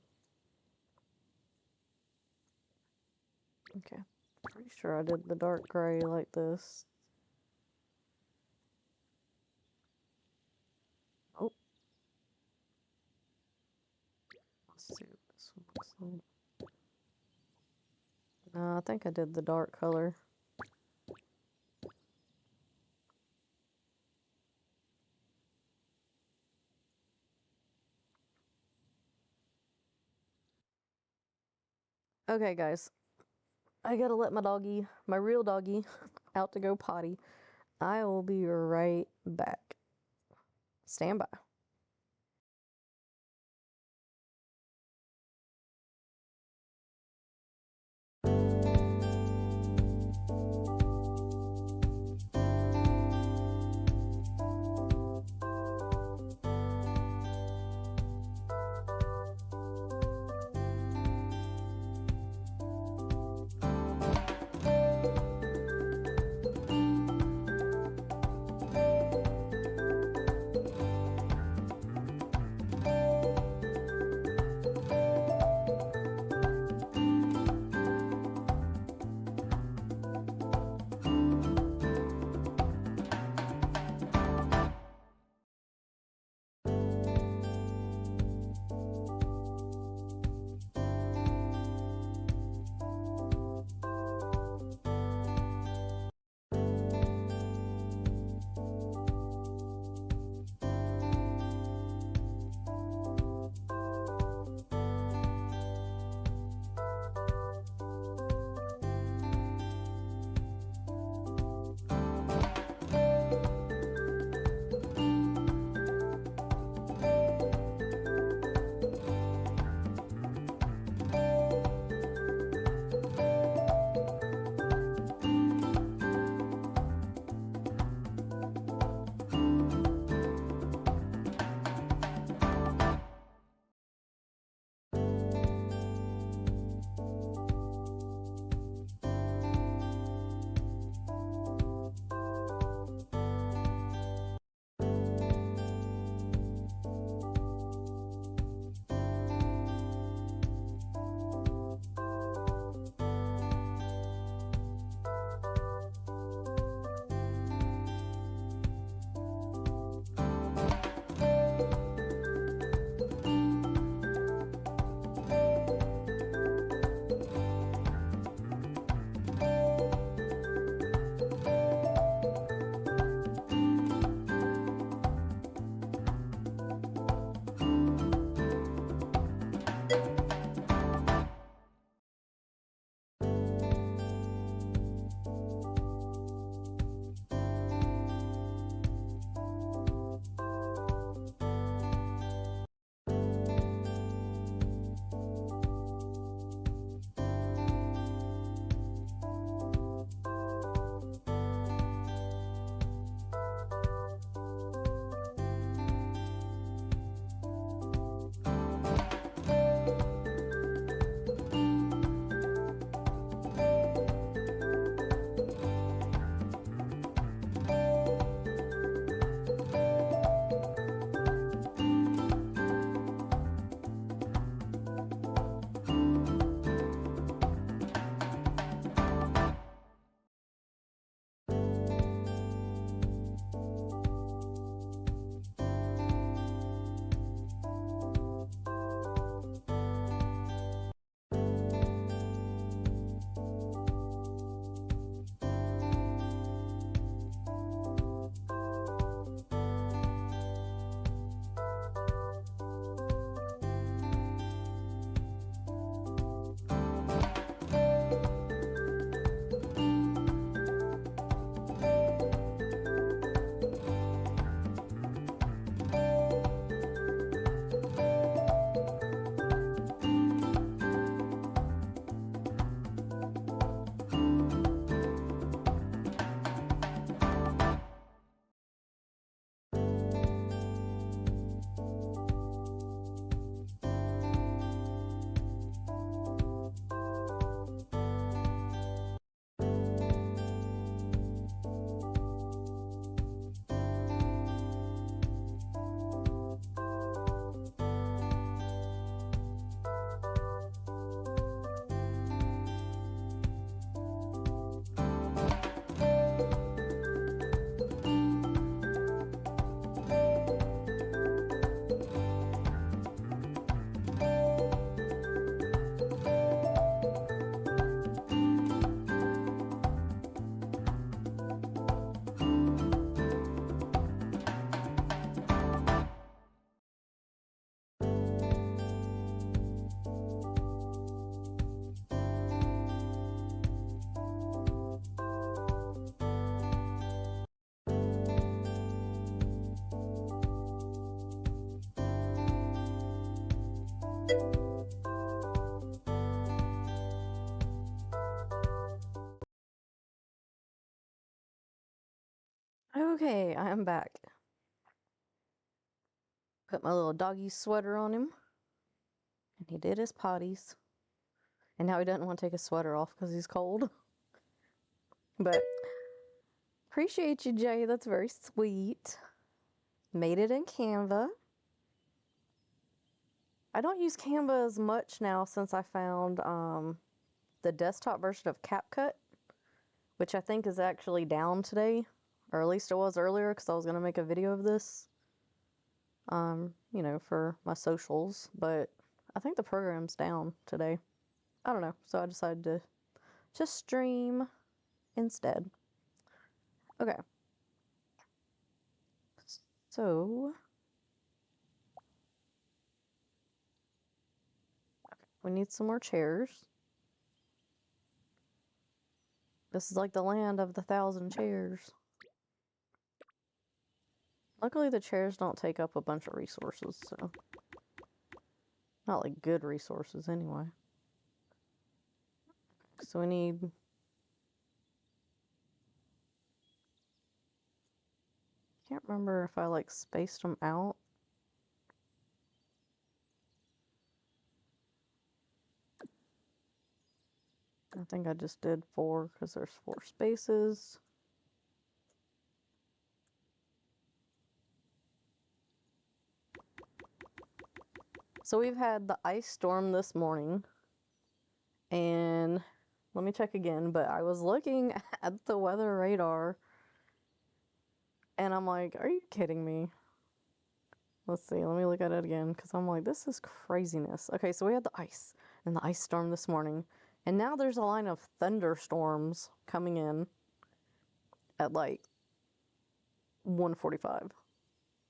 S1: Okay, pretty sure I did the dark gray like this. Oh. Let's see what this one looks like. No, I think I did the dark color. Okay, guys. I gotta let my doggy, my real doggy, out to go potty. I will be right back. Stand by. Okay, I am back. Put my little doggy sweater on him. And he did his potties. And now he doesn't want to take his sweater off because he's cold. But appreciate you, Jay. That's very sweet. Made it in Canva. I don't use Canva as much now since I found the desktop version of CapCut, which I think is actually down today, or at least it was earlier because I was going to make a video of this, you know, for my socials, but I think the program's down today. I don't know, so I decided to just stream instead. Okay. So, we need some more chairs. This is like the land of the 1,000 chairs. Luckily, the chairs don't take up a bunch of resources, so. Not like good resources, anyway. So we need. Can't remember if I like spaced them out. I think I just did 4 because there's 4 spaces. So we've had the ice storm this morning, and let me check again, but I was looking at the weather radar and I'm like, are you kidding me? Let's see, let me look at it again because I'm like, this is craziness. Okay, so we had the ice and the ice storm this morning, and now there's a line of thunderstorms coming in at like 1:45.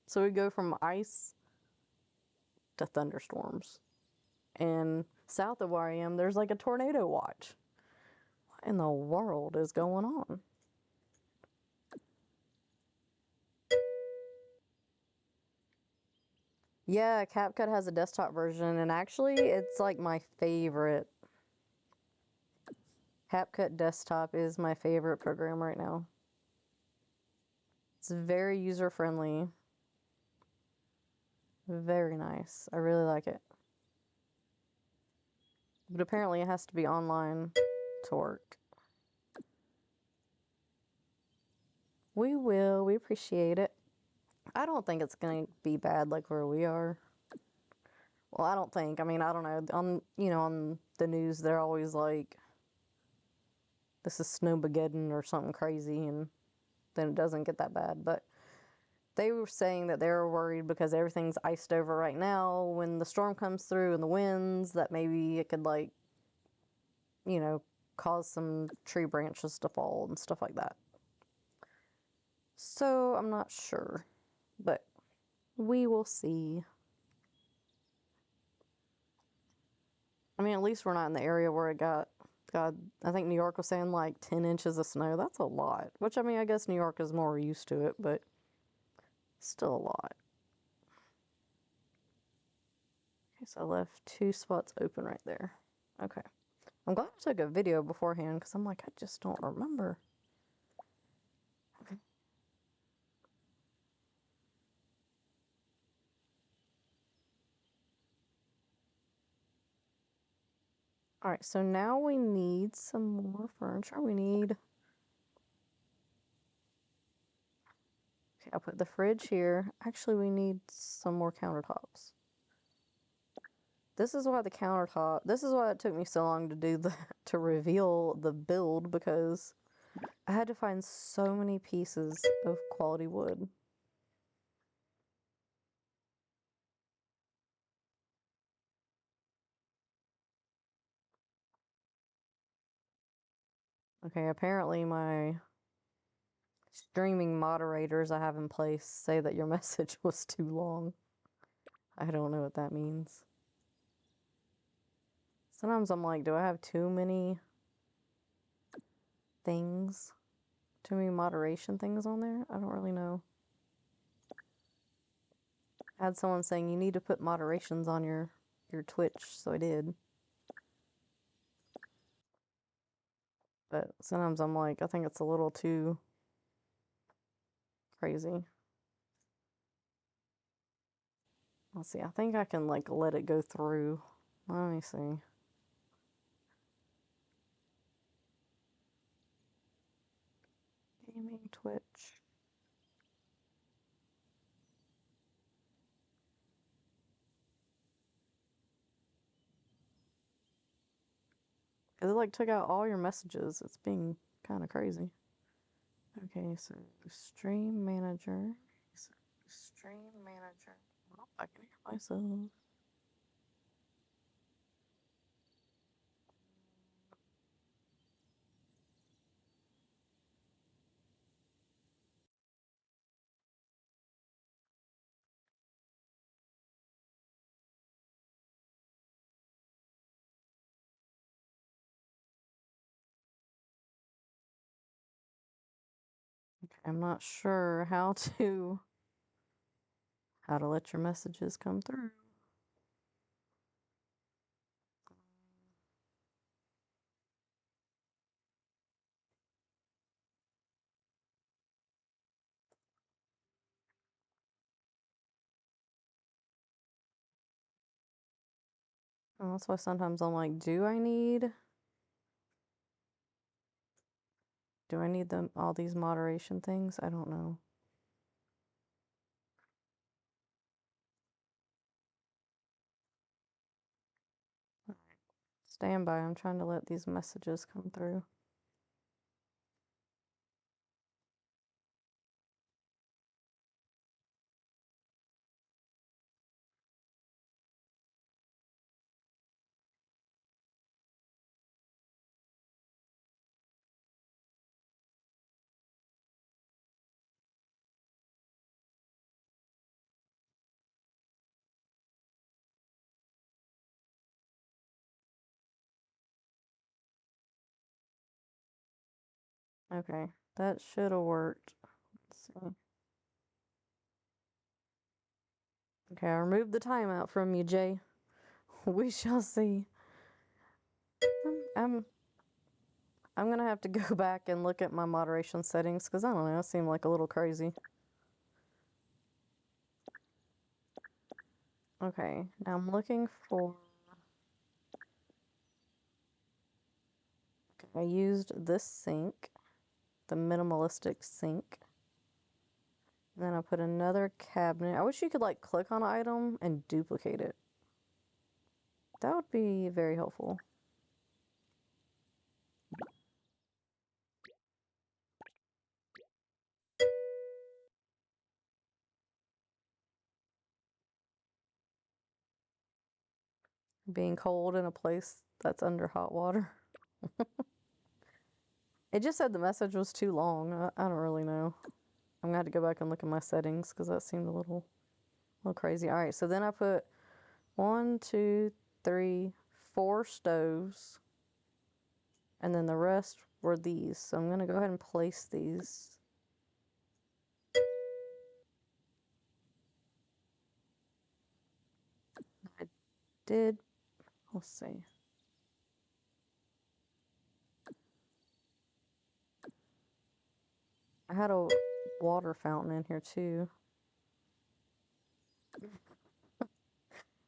S1: So we go from ice to thunderstorms. And south of where I am, there's like a tornado watch. What in the world is going on? Yeah, CapCut has a desktop version, and actually, it's like my favorite. CapCut Desktop is my favorite program right now. It's very user-friendly. Very nice. I really like it. But apparently it has to be online to work. We will. We appreciate it. I don't think it's going to be bad like where we are. Well, I don't think. I mean, I don't know. On the news, they're always like, this is Snowmageddon or something crazy, and then it doesn't get that bad. But they were saying that they were worried because everything's iced over right now. When the storm comes through and the winds, that maybe it could, like, cause some tree branches to fall and stuff like that. So I'm not sure, but we will see. I mean, at least we're not in the area where it got, God, I think New York was saying like 10 inches of snow. That's a lot. Which, I mean, I guess New York is more used to it, but still a lot. Okay, so I left 2 spots open right there. Okay. I'm glad I took a video beforehand because I'm like, I just don't remember. Okay. All right, so now we need some more furniture. We need. Okay, I'll put the fridge here. Actually, we need some more countertops. This is why it took me so long to do to reveal the build, because I had to find so many pieces of quality wood. Okay, apparently my streaming moderators I have in place say that your message was too long. I don't know what that means. Sometimes I'm like, do I have too many things? Too many moderation things on there? I don't really know. I had someone saying you need to put moderations on your your Twitch, so I did. But sometimes I'm like, I think it's a little too crazy. Let's see, I think I can like let it go through. Let me see. Gaming Twitch. It like took out all your messages. It's being kind of crazy. Okay, so stream manager. So stream manager. Oh, I can hear myself. Okay, I'm not sure how to let your messages come through. And that's why sometimes I'm like, do I need them all these moderation things? I don't know. Stand by. I'm trying to let these messages come through. Okay, that should have worked. Let's see. Okay, I removed the timeout from you, Jay. We shall see. I'm gonna have to go back and look at my moderation settings because I don't know, it seemed like a little crazy. Okay, now I'm looking for. I used this sink, the minimalistic sink. Then I put another cabinet. I wish you could like click on an item and duplicate it. That would be very helpful. Being cold in a place that's under hot water. It just said the message was too long. I don't really know. I'm gonna have to go back and look at my settings because that seemed a little crazy. All right, so then I put 1, 2, 3, 4 stoves, and then the rest were these. So I'm gonna go ahead and place these. I did. Let's see. I had a water fountain in here too.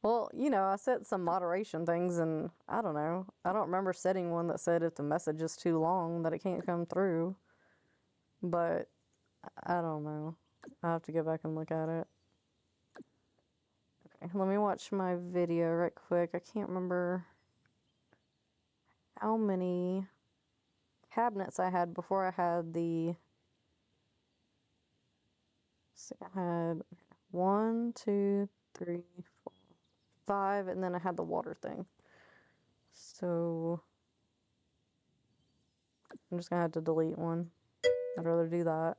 S1: Well, you know, I set some moderation things and I don't know. I don't remember setting one that said if the message is too long that it can't come through. But I don't know. I have to go back and look at it. Okay, let me watch my video right quick. I can't remember how many cabinets I had before I had the. See, I had 1, 2, 3, 4, 5, and then I had the water thing. So I'm just gonna have to delete one. I'd rather do that.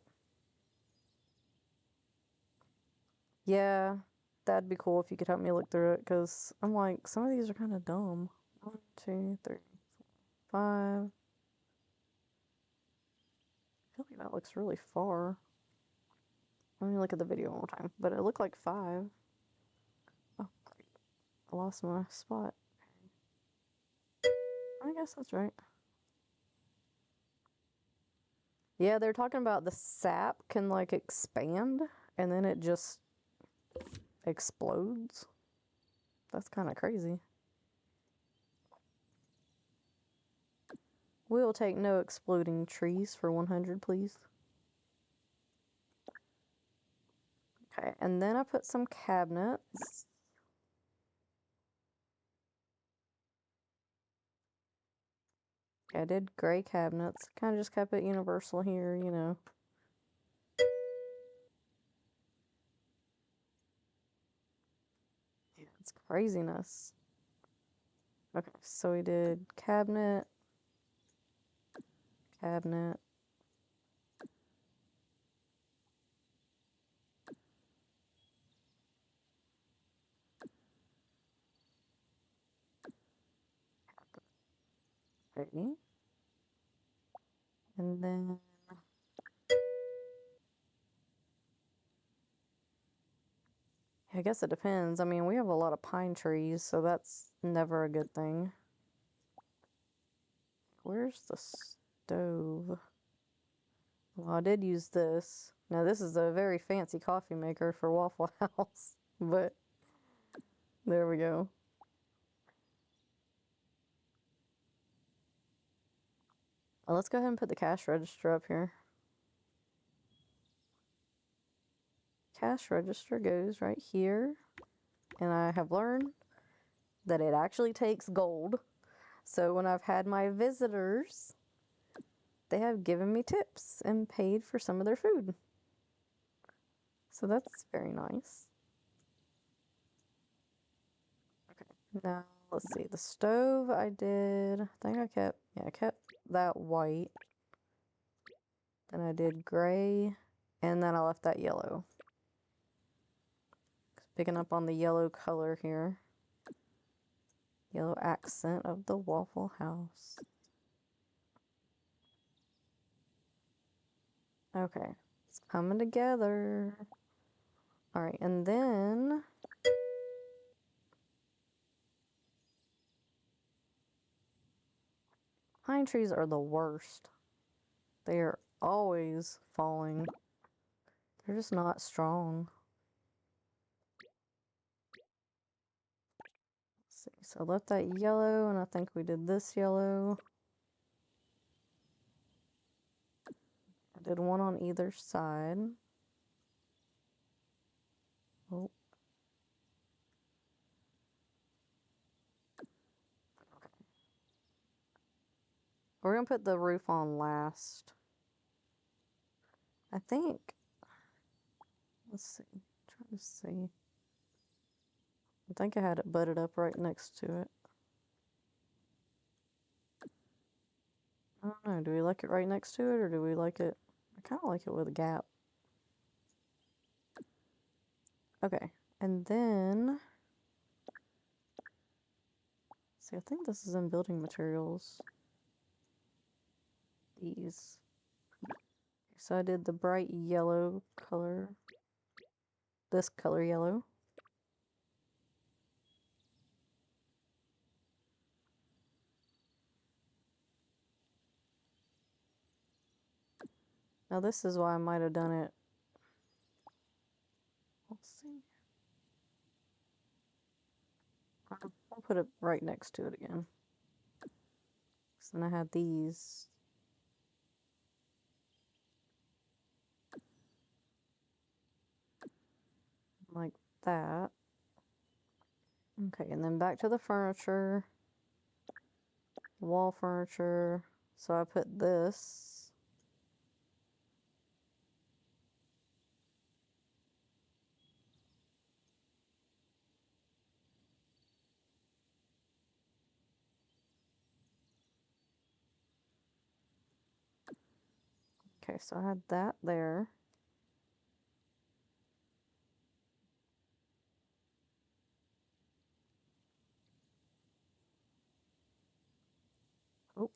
S1: Yeah, that'd be cool if you could help me look through it, because I'm like, some of these are kind of dumb. 1, 2, 3, 4, 5. I feel like that looks really far. Let me look at the video one more time. But it looked like 5. Oh, great. I lost my spot. I guess that's right. Yeah, they're talking about the sap can like expand and then it just explodes. That's kind of crazy. We'll take no exploding trees for 100, please. Okay, and then I put some cabinets. I did gray cabinets. Kind of just kept it universal here, you know. Yeah, it's craziness. Okay, so we did cabinet, cabinet. Okay. And then I guess it depends. I mean, we have a lot of pine trees, so that's never a good thing. Where's the stove? Well, I did use this. Now, this is a very fancy coffee maker for Waffle House, but there we go. Well, let's go ahead and put the cash register up here. Cash register goes right here, and I have learned that it actually takes gold. So when I've had my visitors, they have given me tips and paid for some of their food. So that's very nice. Okay, now let's see. The stove I did, I think I kept, yeah, I kept that white. Then I did gray, and then I left that yellow. Picking up on the yellow color here. Yellow accent of the Waffle House. Okay, it's coming together. All right, and then pine trees are the worst. They are always falling. They're just not strong. Let's see, so I left that yellow, and I think we did this yellow. I did one on either side. Oh. We're gonna put the roof on last. I think, let's see, trying to see. I think I had it butted up right next to it. I don't know, do we like it right next to it or do we like it, I kind of like it with a gap. Okay, and then, see, I think this is in building materials. These. So I did the bright yellow color, this color yellow. Now this is why I might have done it. Let's see. I'll put it right next to it again. So then I had these. Like that. Okay, and then back to the furniture. Wall furniture. So I put this. Okay, so I had that there. Oh.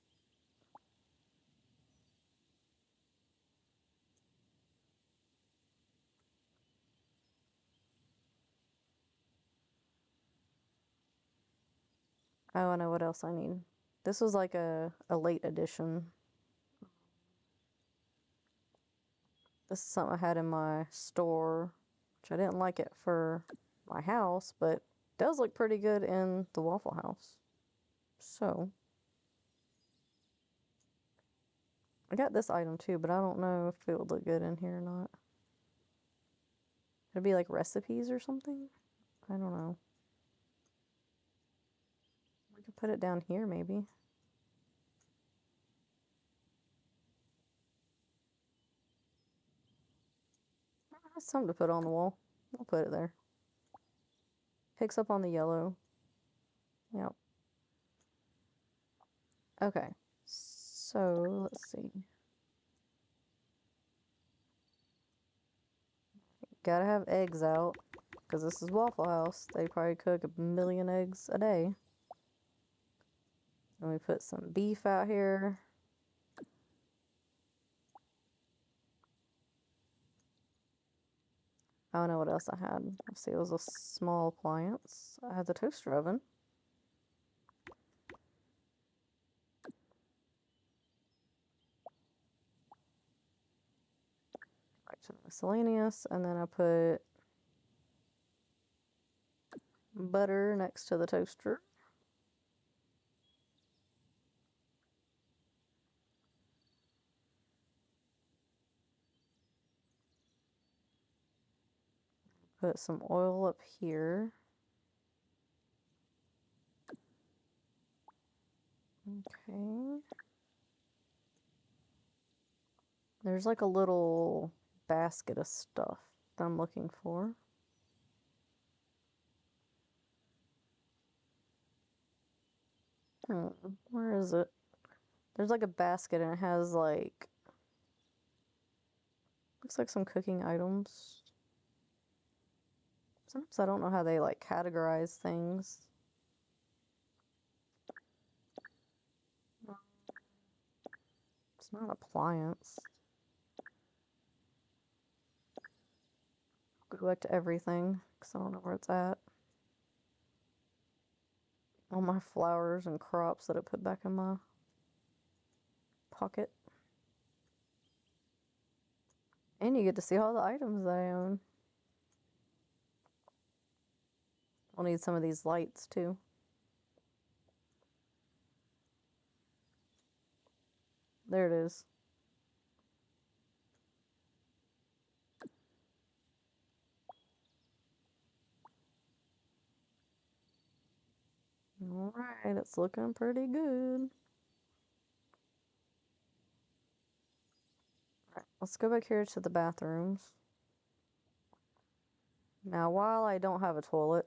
S1: Oh, I know what else I need. This was like a late edition. This is something I had in my store, which I didn't like it for my house, but does look pretty good in the Waffle House. So, I got this item too, but I don't know if it would look good in here or not. It'd be like recipes or something? I don't know. We could put it down here maybe. That's something to put on the wall. I'll put it there. Picks up on the yellow. Yep. Okay. So, let's see. Gotta have eggs out, because this is Waffle House. They probably cook 1,000,000 eggs a day. And we put some beef out here. I don't know what else I had. Let's see, it was a small appliance. I had the toaster oven. Right to the miscellaneous, and then I put butter next to the toaster. Put some oil up here. Okay. There's like a little basket of stuff that I'm looking for. Where is it? There's like a basket and it has like, looks like some cooking items. Sometimes I don't know how they like categorize things. It's not appliance. Go back to everything because I don't know where it's at. All my flowers and crops that I put back in my pocket. And you get to see all the items that I own. I'll need some of these lights too. There it is. Alright, it's looking pretty good. Alright, let's go back here to the bathrooms. Now, while I don't have a toilet,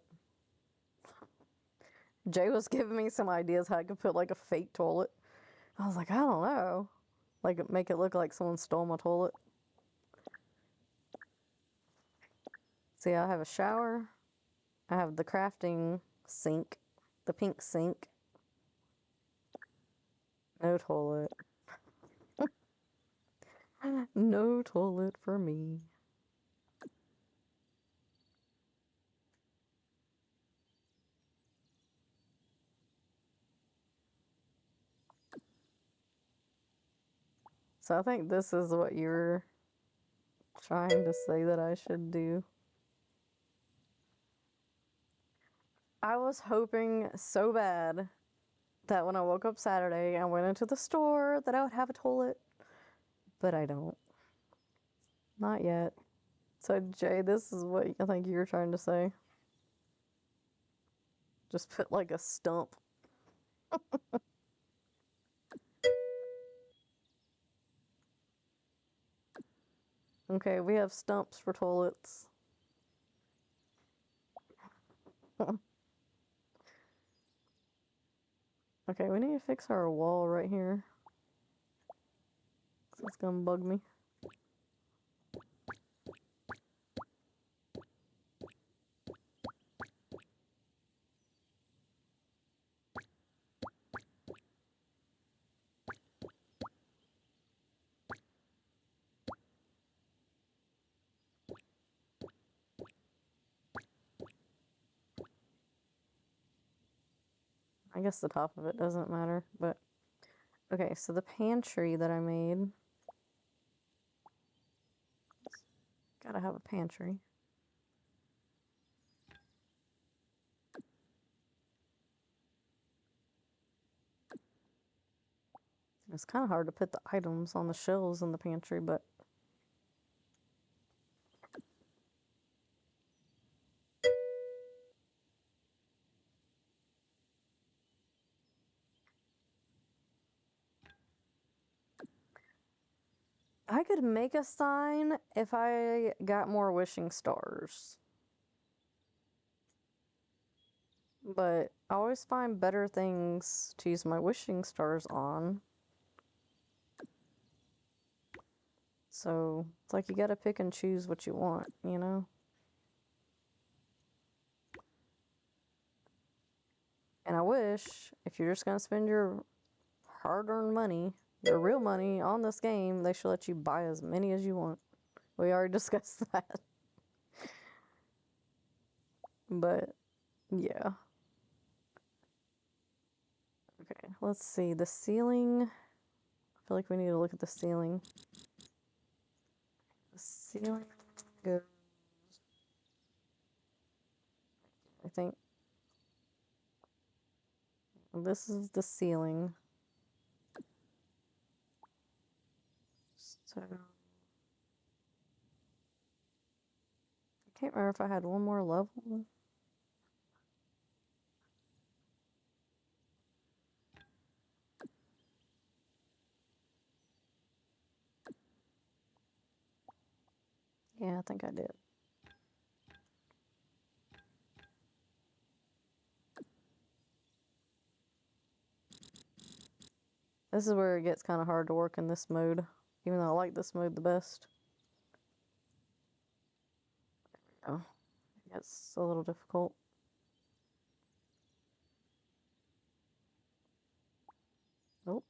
S1: Jay was giving me some ideas how I could put like a fake toilet. I was like, I don't know. Like, make it look like someone stole my toilet. See, I have a shower. I have the crafting sink, the pink sink. No toilet. No toilet for me. So I think this is what you're trying to say that I should do. I was hoping so bad that when I woke up Saturday and went into the store that I would have a toilet, but I don't. Not yet. So Jay, this is what I think you're trying to say. Just put like a stump. Okay, we have stumps for toilets. Okay, we need to fix our wall right here. It's gonna bug me. I guess the top of it doesn't matter, but okay, so the pantry that I made. Gotta have a pantry. It's kind of hard to put the items on the shelves in the pantry, but I could make a sign if I got more wishing stars. But I always find better things to use my wishing stars on. So it's like you gotta pick and choose what you want, you know? And I wish if you're just gonna spend your hard-earned money, your real money on this game, they should let you buy as many as you want. We already discussed that. But yeah. Okay, let's see. The ceiling. I feel like we need to look at the ceiling. The ceiling goes, I think this is the ceiling. So I can't remember if I had one more level. Yeah, I think I did. This is where it gets kind of hard to work in this mode, even though I like this mode the best. Oh, it's a little difficult. Nope.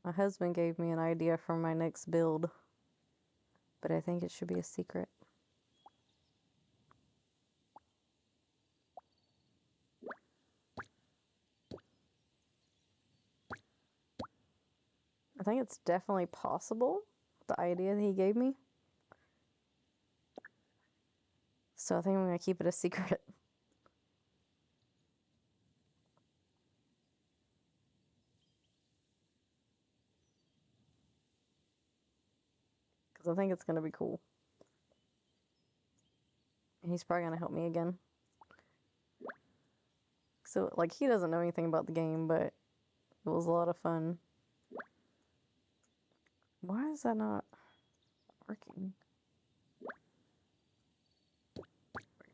S1: My husband gave me an idea for my next build, but I think it should be a secret. I think it's definitely possible, the idea that he gave me. So I think I'm going to keep it a secret. Because I think it's going to be cool. And he's probably going to help me again. So, like, he doesn't know anything about the game, but it was a lot of fun. Why is that not working?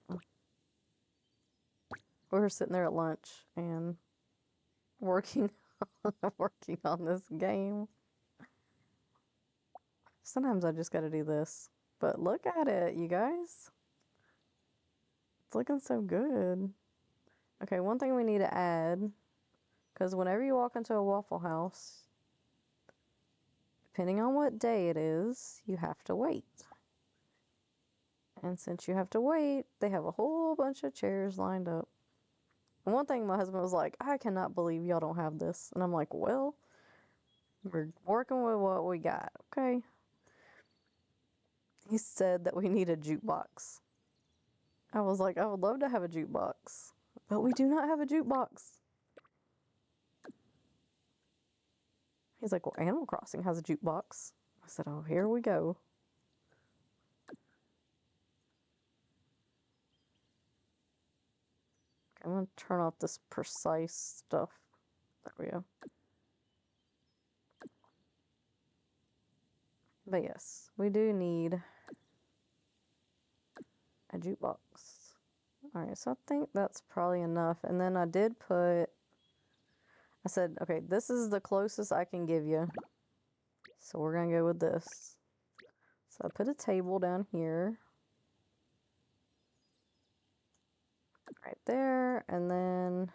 S1: We were sitting there at lunch and working working on this game. Sometimes I just got to do this. But look at it, you guys. It's looking so good. Okay, one thing we need to add, because whenever you walk into a Waffle House, depending on what day it is, you have to wait. And since you have to wait, they have a whole bunch of chairs lined up. And one thing my husband was like, I cannot believe y'all don't have this. And I'm like, well, we're working with what we got, okay? He said that we need a jukebox. I was like, I would love to have a jukebox, but we do not have a jukebox. He's like, well, Animal Crossing has a jukebox. I said, oh, here we go. Okay, I'm going to turn off this precise stuff. There we go. But yes, we do need a jukebox. All right, so I think that's probably enough. And then I did put, I said, okay, this is the closest I can give you. So we're gonna go with this. So I put a table down here. Right there, and then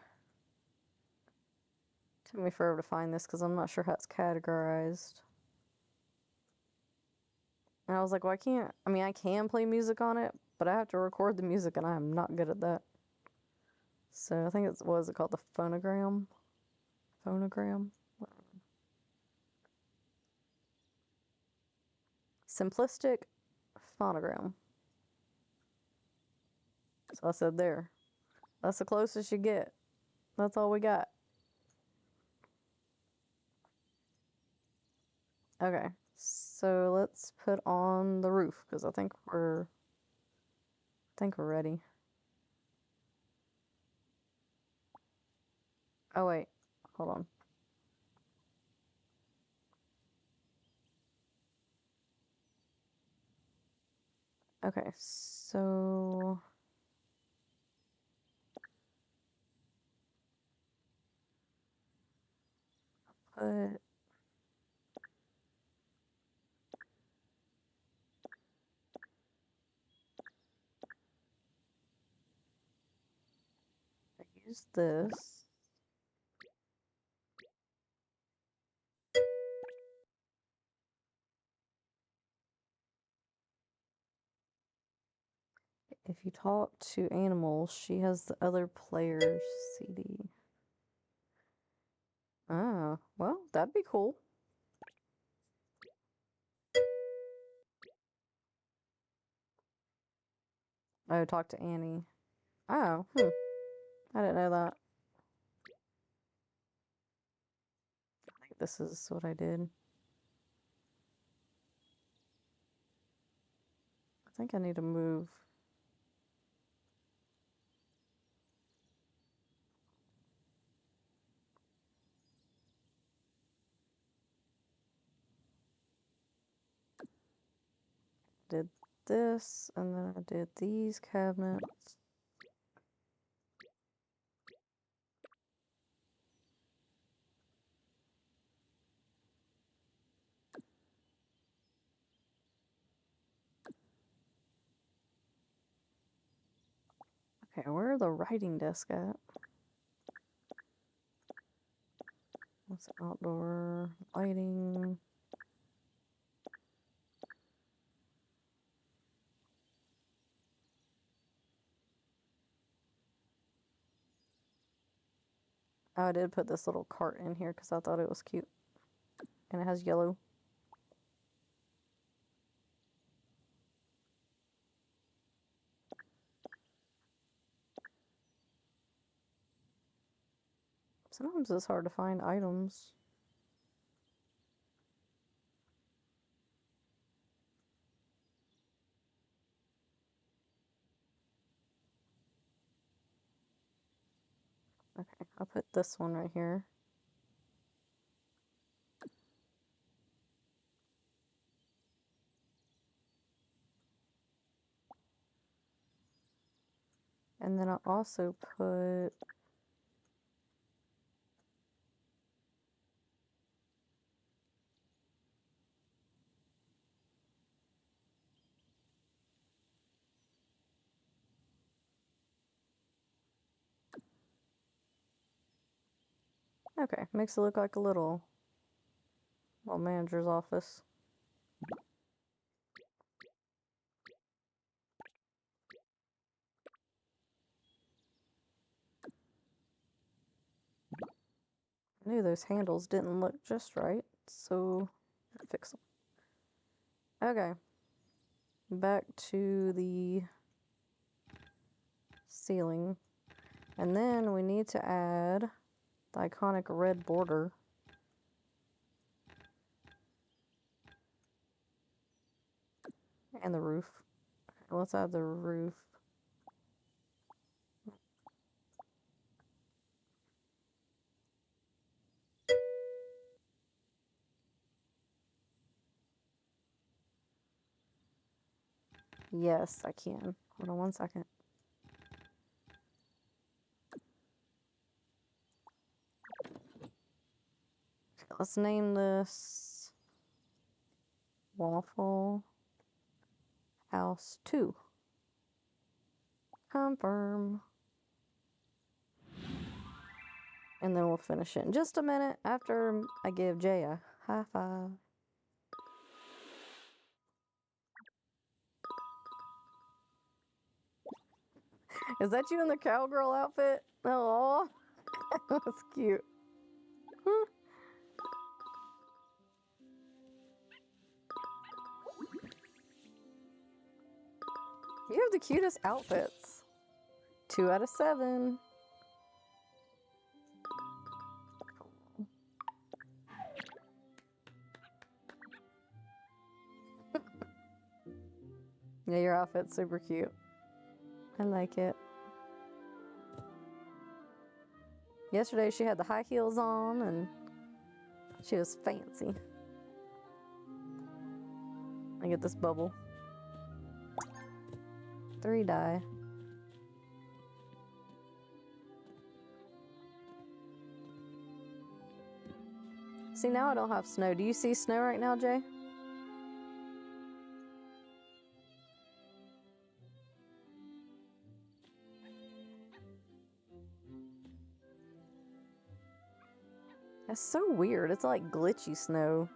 S1: it took me forever to find this because I'm not sure how it's categorized. And I was like, well, I can play music on it, but I have to record the music, and I'm not good at that. So I think what is it called? The phonogram? Phonogram? Simplistic phonogram. So I said, there. That's the closest you get. That's all we got. Okay, so let's put on the roof because I think we're ready. Oh wait, hold on. Okay, so put use this. If you talk to animals, she has the other player's CD. Ah, well, that'd be cool. Oh, talk to Annie. Oh, I didn't know that. I think this is what I did. I think I need to move. Did this, and then I did these cabinets. Okay, where are the writing desk at? What's outdoor lighting? Oh, I did put this little cart in here because I thought it was cute. And it has yellow. Sometimes it's hard to find items. Okay, I'll put this one right here. And then I'll also put okay, makes it look like a little manager's office. I knew those handles didn't look just right, so fix them. Okay, back to the ceiling. And then we need to add the iconic red border. And the roof. Okay, let's add the roof. Yes, I can. Hold on one second. Okay, let's name this Waffle House 2. Confirm. And then we'll finish it in just a minute after I give Jay a high five. Is that you in the cowgirl outfit? Oh, that's cute. You have the cutest outfits. 2 out of 7. Yeah, your outfit's super cute. I like it. Yesterday she had the high heels on and she was fancy. I get this bubble. 3 die. See, now I don't have snow. Do you see snow right now, Jay? That's so weird. It's like glitchy snow.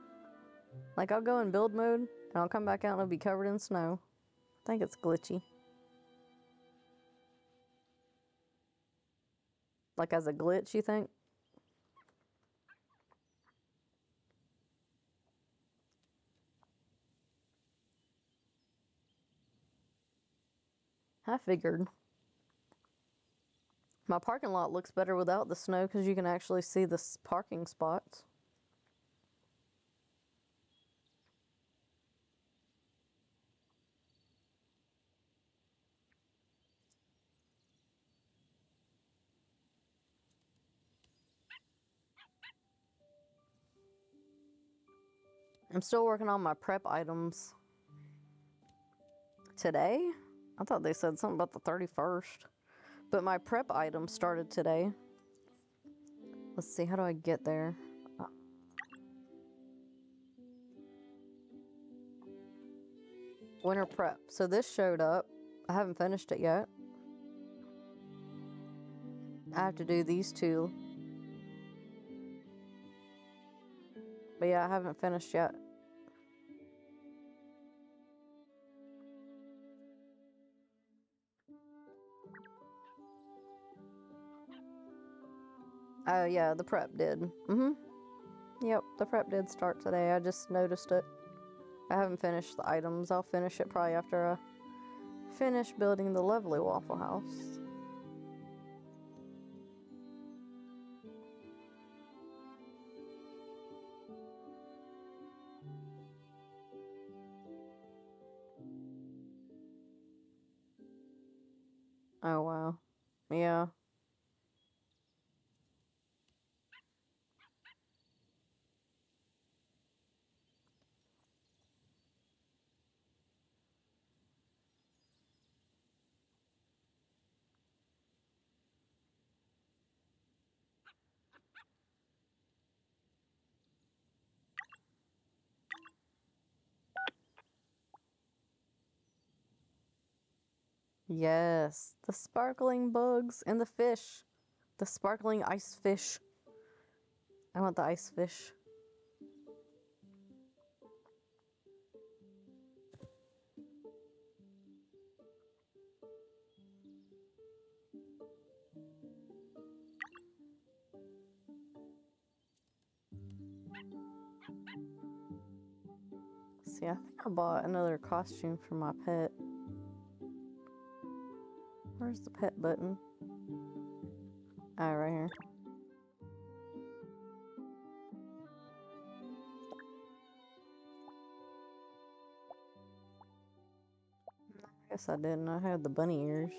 S1: Like I'll go in build mode and I'll come back out and it'll be covered in snow. I think it's glitchy. Like as a glitch, you think? I figured. My parking lot looks better without the snow because you can actually see the parking spots. I'm still working on my prep items. Today? I thought they said something about the 31st. But my prep items started today. Let's see, how do I get there? Winter prep. So this showed up. I haven't finished it yet. I have to do these 2. But yeah, I haven't finished yet. Oh yeah, the prep did. Yep, the prep did start today. I just noticed it. I haven't finished the items. I'll finish it probably after I finish building the lovely Waffle House. Oh wow. Yeah. Yes, the sparkling bugs and the fish. The sparkling ice fish. I want the ice fish. See, I think I bought another costume for my pet. Where's the pet button? Oh, right here. I guess I didn't. I had the bunny ears.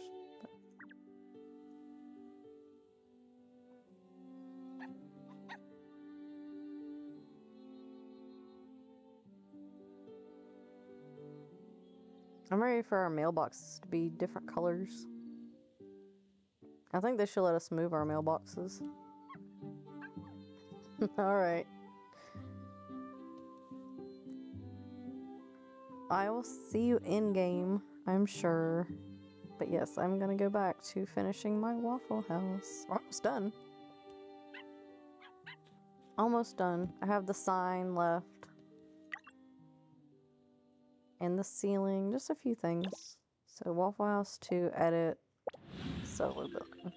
S1: I'm ready for our mailboxes to be different colors. I think they should let us move our mailboxes. Alright. I will see you in game, I'm sure. But yes, I'm gonna go back to finishing my Waffle House. We're almost done. Almost done. I have the sign left. And the ceiling, just a few things. So Waffle House to edit solo building.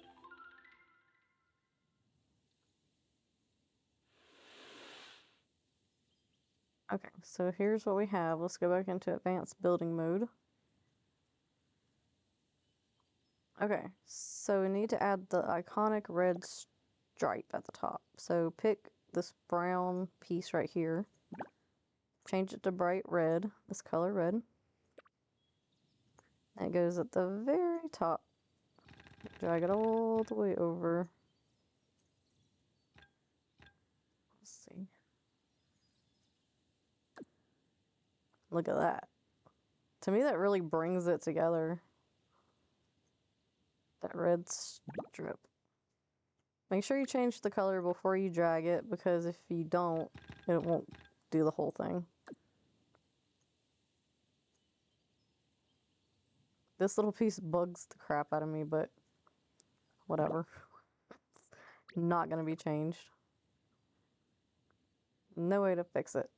S1: Okay, so here's what we have. Let's go back into advanced building mode. Okay, so we need to add the iconic red stripe at the top. So pick this brown piece right here. Change it to bright red, this color red. And it goes at the very top. Drag it all the way over. Let's see. Look at that. To me, that really brings it together. That red strip. Make sure you change the color before you drag it, because if you don't, it won't do the whole thing. This little piece bugs the crap out of me, but whatever. Not gonna be changed. No way to fix it.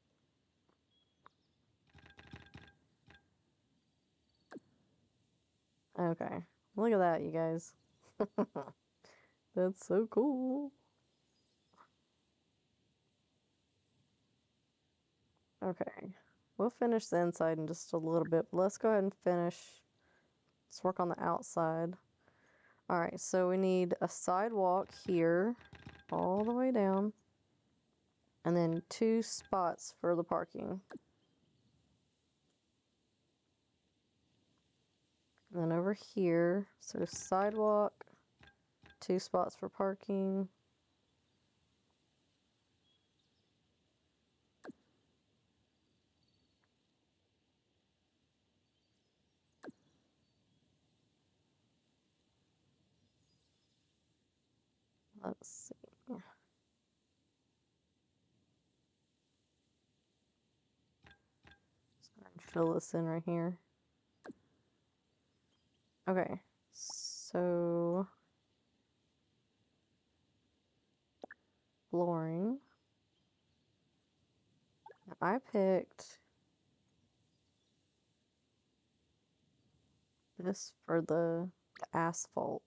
S1: Okay, look at that, you guys. That's so cool. Okay, we'll finish the inside in just a little bit, but let's go ahead and finish. Let's work on the outside. All right, so we need a sidewalk here, all the way down, and then 2 spots for the parking. And then over here, so sidewalk, 2 spots for parking. Let's see. Just gonna fill this in right here. Okay, so flooring. I picked this for the asphalt.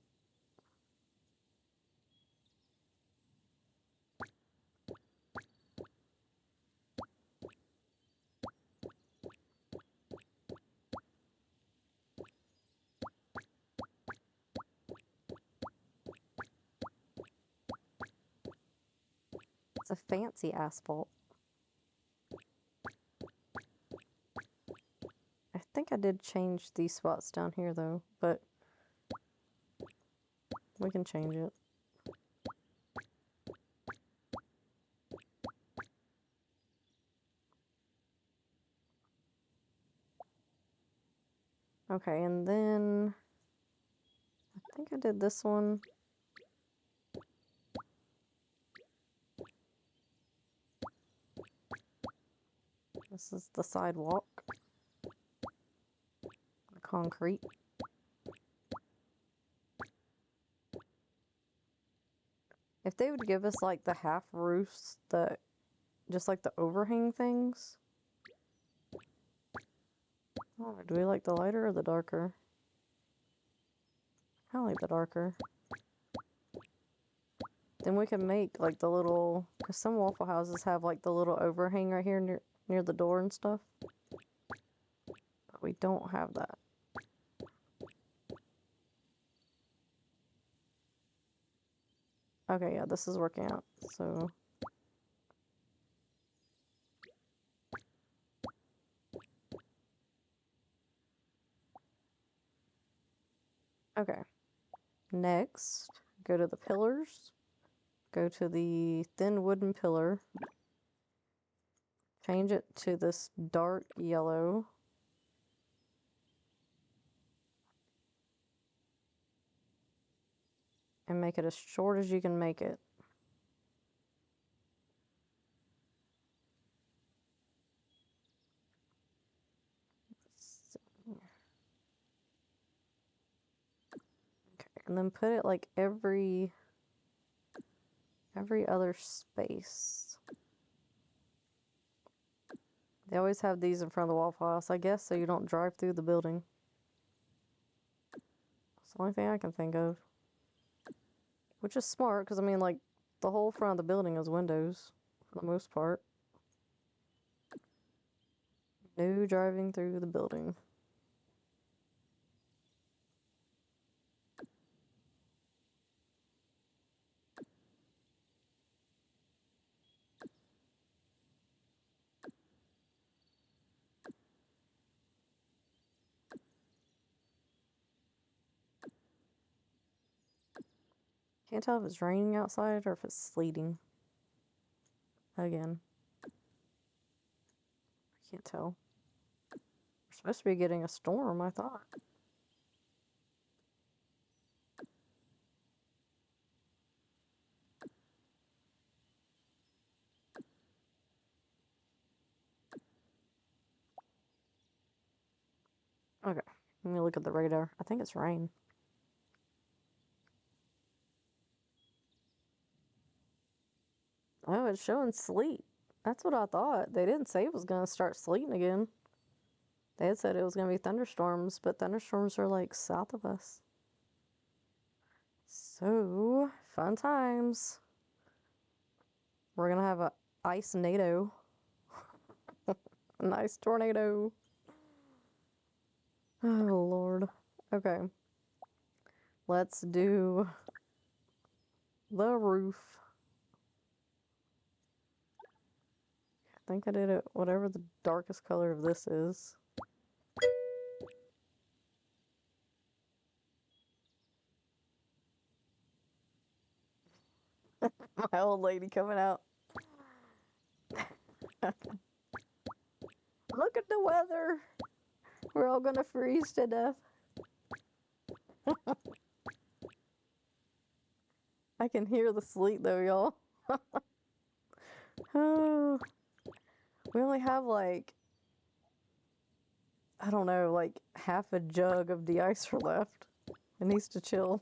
S1: It's a fancy asphalt. I think I did change these spots down here though, but we can change it. Okay, and then I think I did this one. This is the sidewalk. The concrete. If they would give us like the half roofs, just like the overhang things. Oh, do we like the lighter or the darker? I like the darker. Then we can make like the little, because some Waffle Houses have like the little overhang right here near the door and stuff. But we don't have that. Okay, yeah, this is working out, so. Okay, next, go to the pillars. Go to the thin wooden pillar. Change it to this dark yellow. And make it as short as you can make it. And then put it like every other space. They always have these in front of the Waffle House, I guess, so you don't drive through the building. It's the only thing I can think of. Which is smart, because I mean, like, the whole front of the building is windows, for the most part. No driving through the building. Can't tell if it's raining outside or if it's sleeting. Again. I can't tell. We're supposed to be getting a storm, I thought. Okay, let me look at the radar. I think it's rain. Oh, it's showing sleet. That's what I thought. They didn't say it was going to start sleeting again. They had said it was going to be thunderstorms, but thunderstorms are like south of us. So, fun times. We're going to have a ice-nado. A nice tornado. Oh, Lord. Okay. Let's do the roof. I think I did it, whatever the darkest color of this is. My old lady coming out. Look at the weather. We're all gonna freeze to death. I can hear the sleet though, y'all. Oh, we only have like, I don't know, like half a jug of de-icer left. It needs to chill.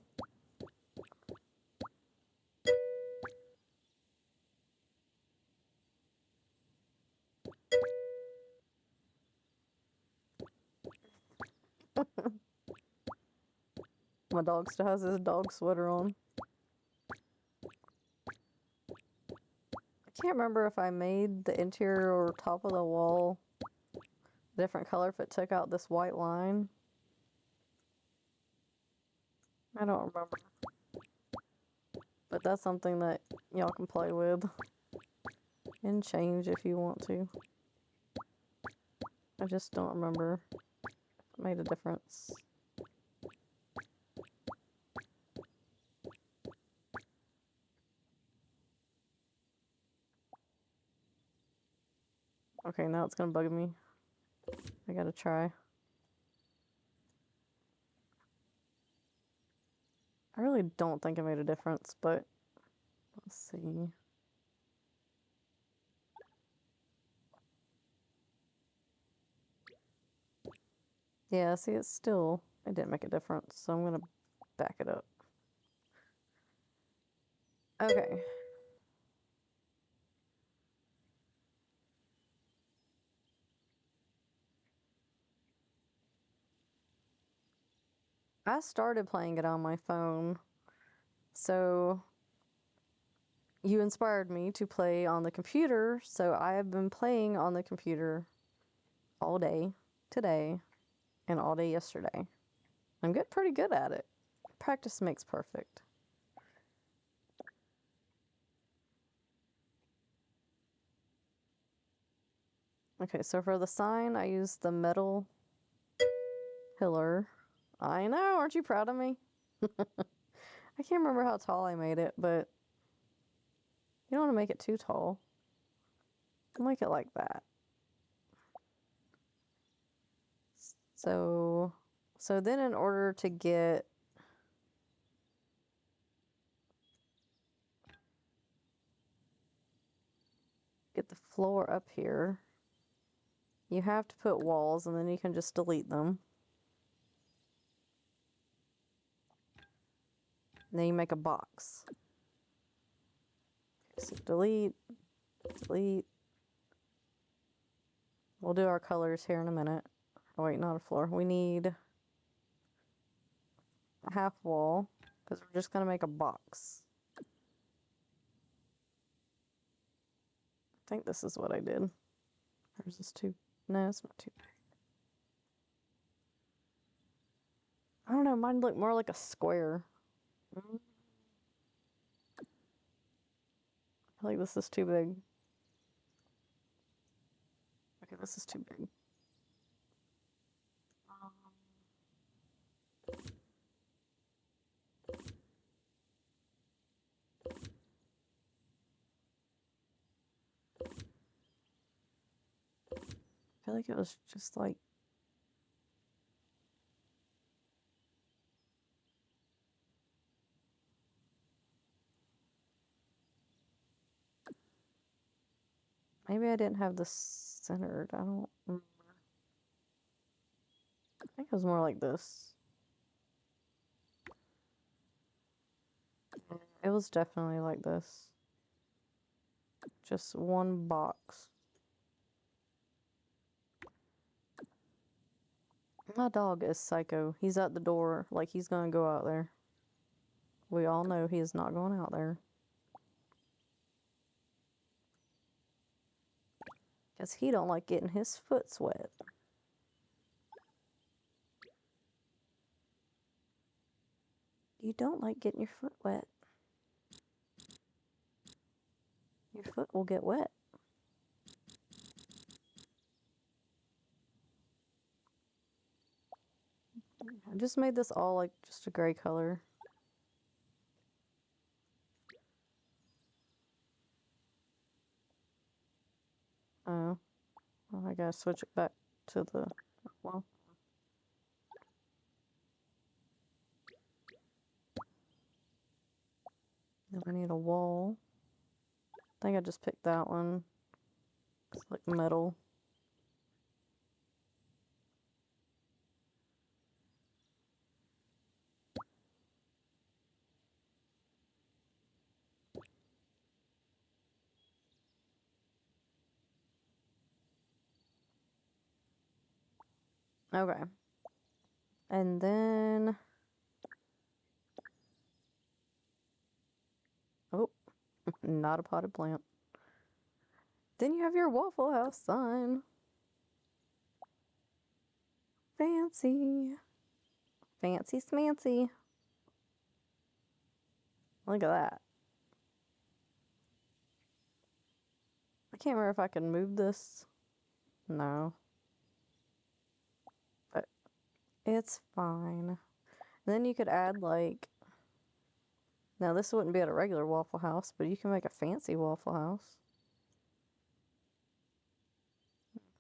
S1: My dog still has his dog sweater on. I can't remember if I made the interior or top of the wall a different color if it took out this white line. I don't remember. But that's something that y'all can play with and change if you want to. I just don't remember if it made a difference. Okay, now it's gonna bug me. I gotta try. I really don't think it made a difference, but let's see. Yeah, see, it didn't make a difference, so I'm gonna back it up. Okay. I started playing it on my phone, so you inspired me to play on the computer, so I have been playing on the computer all day today and all day yesterday. I'm pretty good at it. Practice makes perfect. Okay, so for the sign, I used the metal pillar. I know, aren't you proud of me? I can't remember how tall I made it, but you don't want to make it too tall. Make it like that. So then in order to get the floor up here, you have to put walls and then you can just delete them. And then you make a box. So delete, delete. We'll do our colors here in a minute. Oh wait, not a floor. We need a half wall because we're just gonna make a box. I think this is what I did. Or is this too? No, it's not too big. I don't know, mine looked more like a square. I feel like this is too big. Okay, this is too big. I feel like it was just like maybe I didn't have this centered. I don't remember. I think it was more like this. It was definitely like this. Just one box. My dog is psycho. He's at the door, like he's gonna go out there. We all know he is not going out there. Because he don't like getting his foot wet. You don't like getting your foot wet. Your foot will get wet. I just made this all like just a gray color. Oh, well, I gotta switch it back to the, well. Then we need a wall. I think I just picked that one. It's like metal. Okay. And then, oh, not a potted plant. Then you have your Waffle House sign. Fancy. Fancy smancy. Look at that. I can't remember if I can move this. No. But it's fine. Then you could add like, now this wouldn't be at a regular Waffle House, but you can make a fancy Waffle House.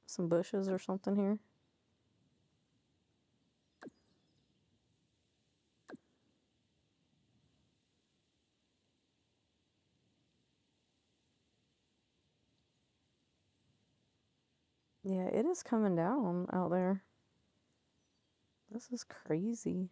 S1: Some bushes or something here. Yeah, it is coming down out there. This is crazy.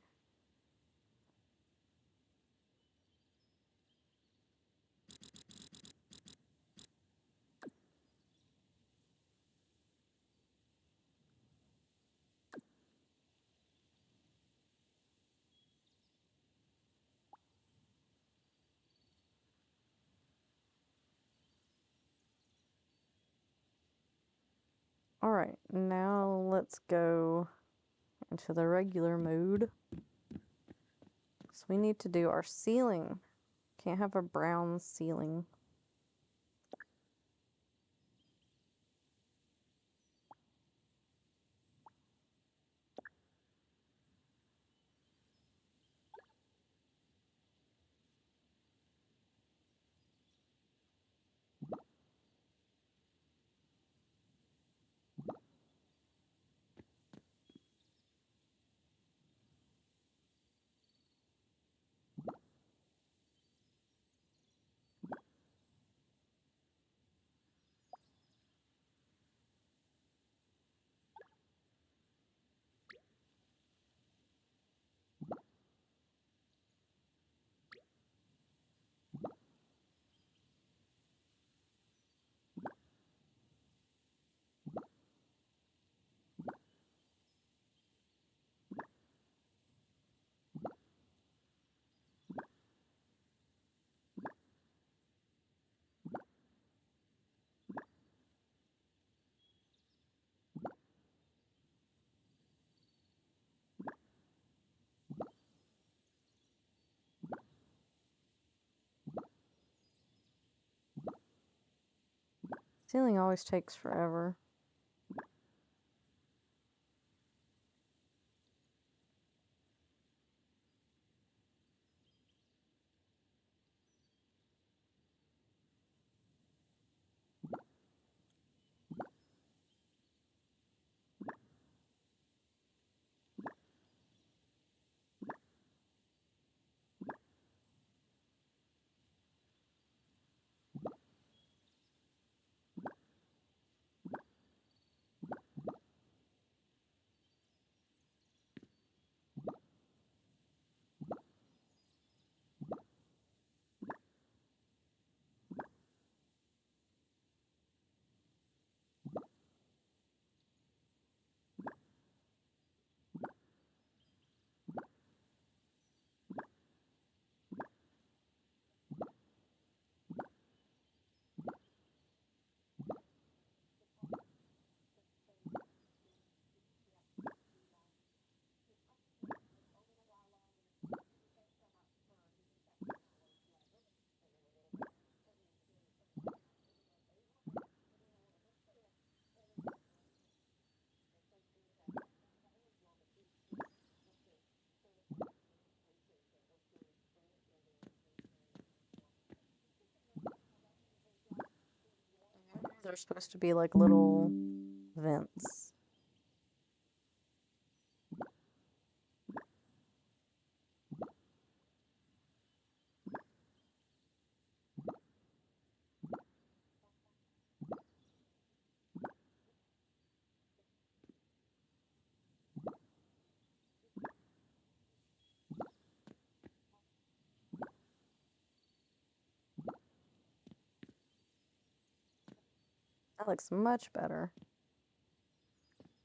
S1: All right, now let's go into the regular mode. So we need to do our ceiling. Can't have a brown ceiling. Ceiling always takes forever. They're supposed to be like little vents. That looks much better.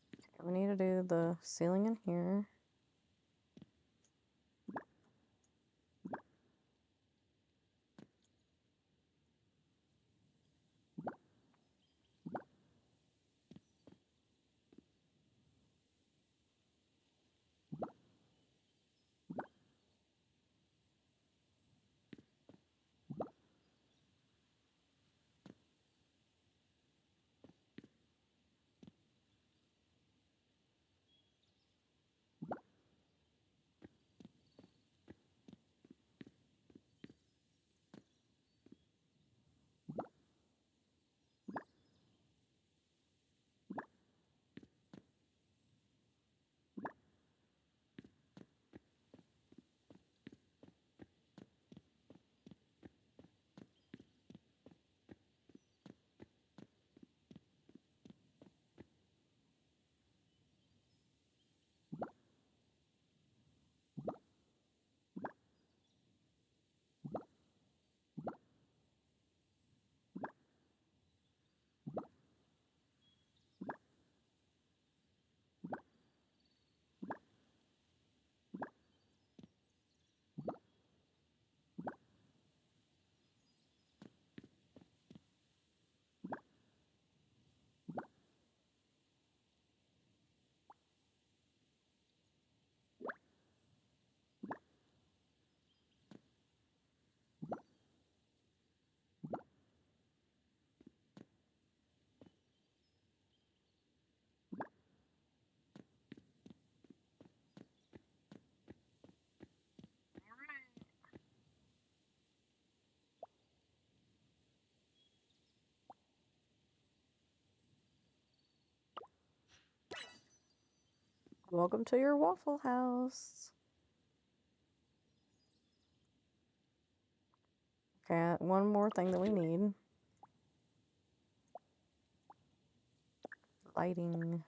S1: Okay, we need to do the ceiling in here. Welcome to your Waffle House. Okay, one more thing that we need. Lighting.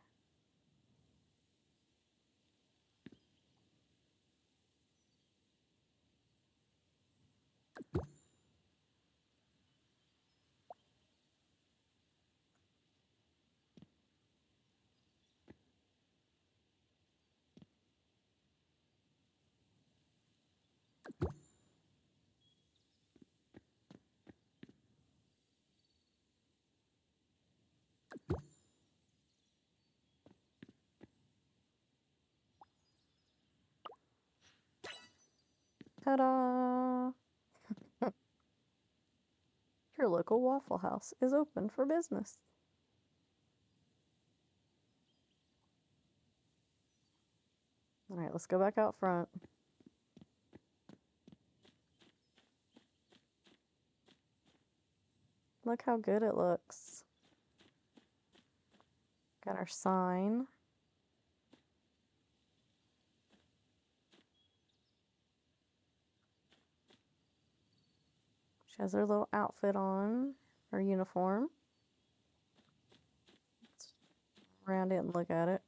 S1: Ta-da! You're local Waffle House is open for business. All right, let's go back out front. Look how good it looks. Got our sign. She has her little outfit on, her uniform. Let's round it and look at it.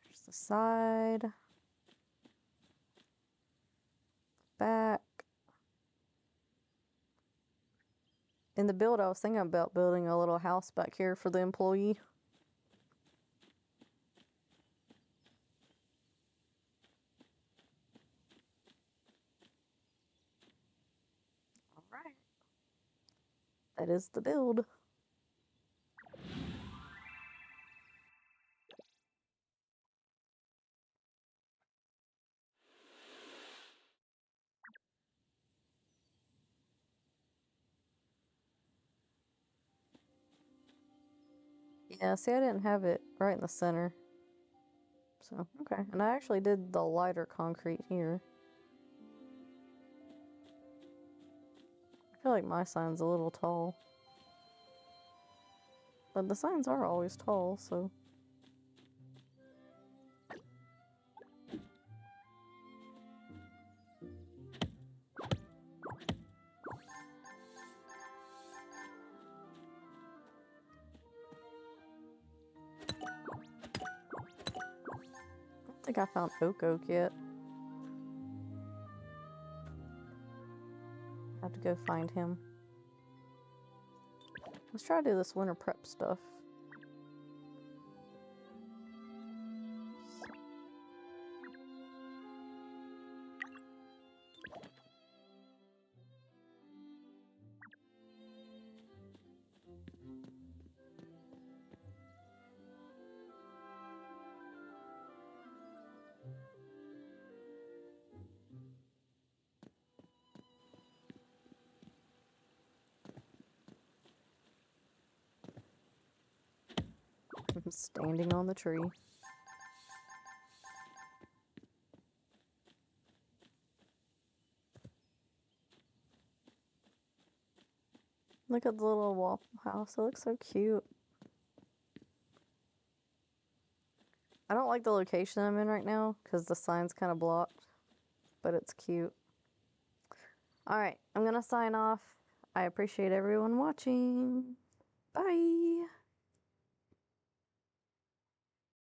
S1: There's the side, back. In the build, I was thinking about building a little house back here for the employee. All right. That is the build. Yeah, see, I didn't have it right in the center. So, okay. And I actually did the lighter concrete here. I feel like my sign's a little tall. But the signs are always tall, so. I don't think I found oak yet. I have to go find him. Let's try to do this winter prep stuff. I'm standing on the tree. Look at the little Waffle House. It looks so cute. I don't like the location I'm in right now because the sign's kind of blocked, but it's cute. All right, I'm gonna sign off. I appreciate everyone watching. Bye.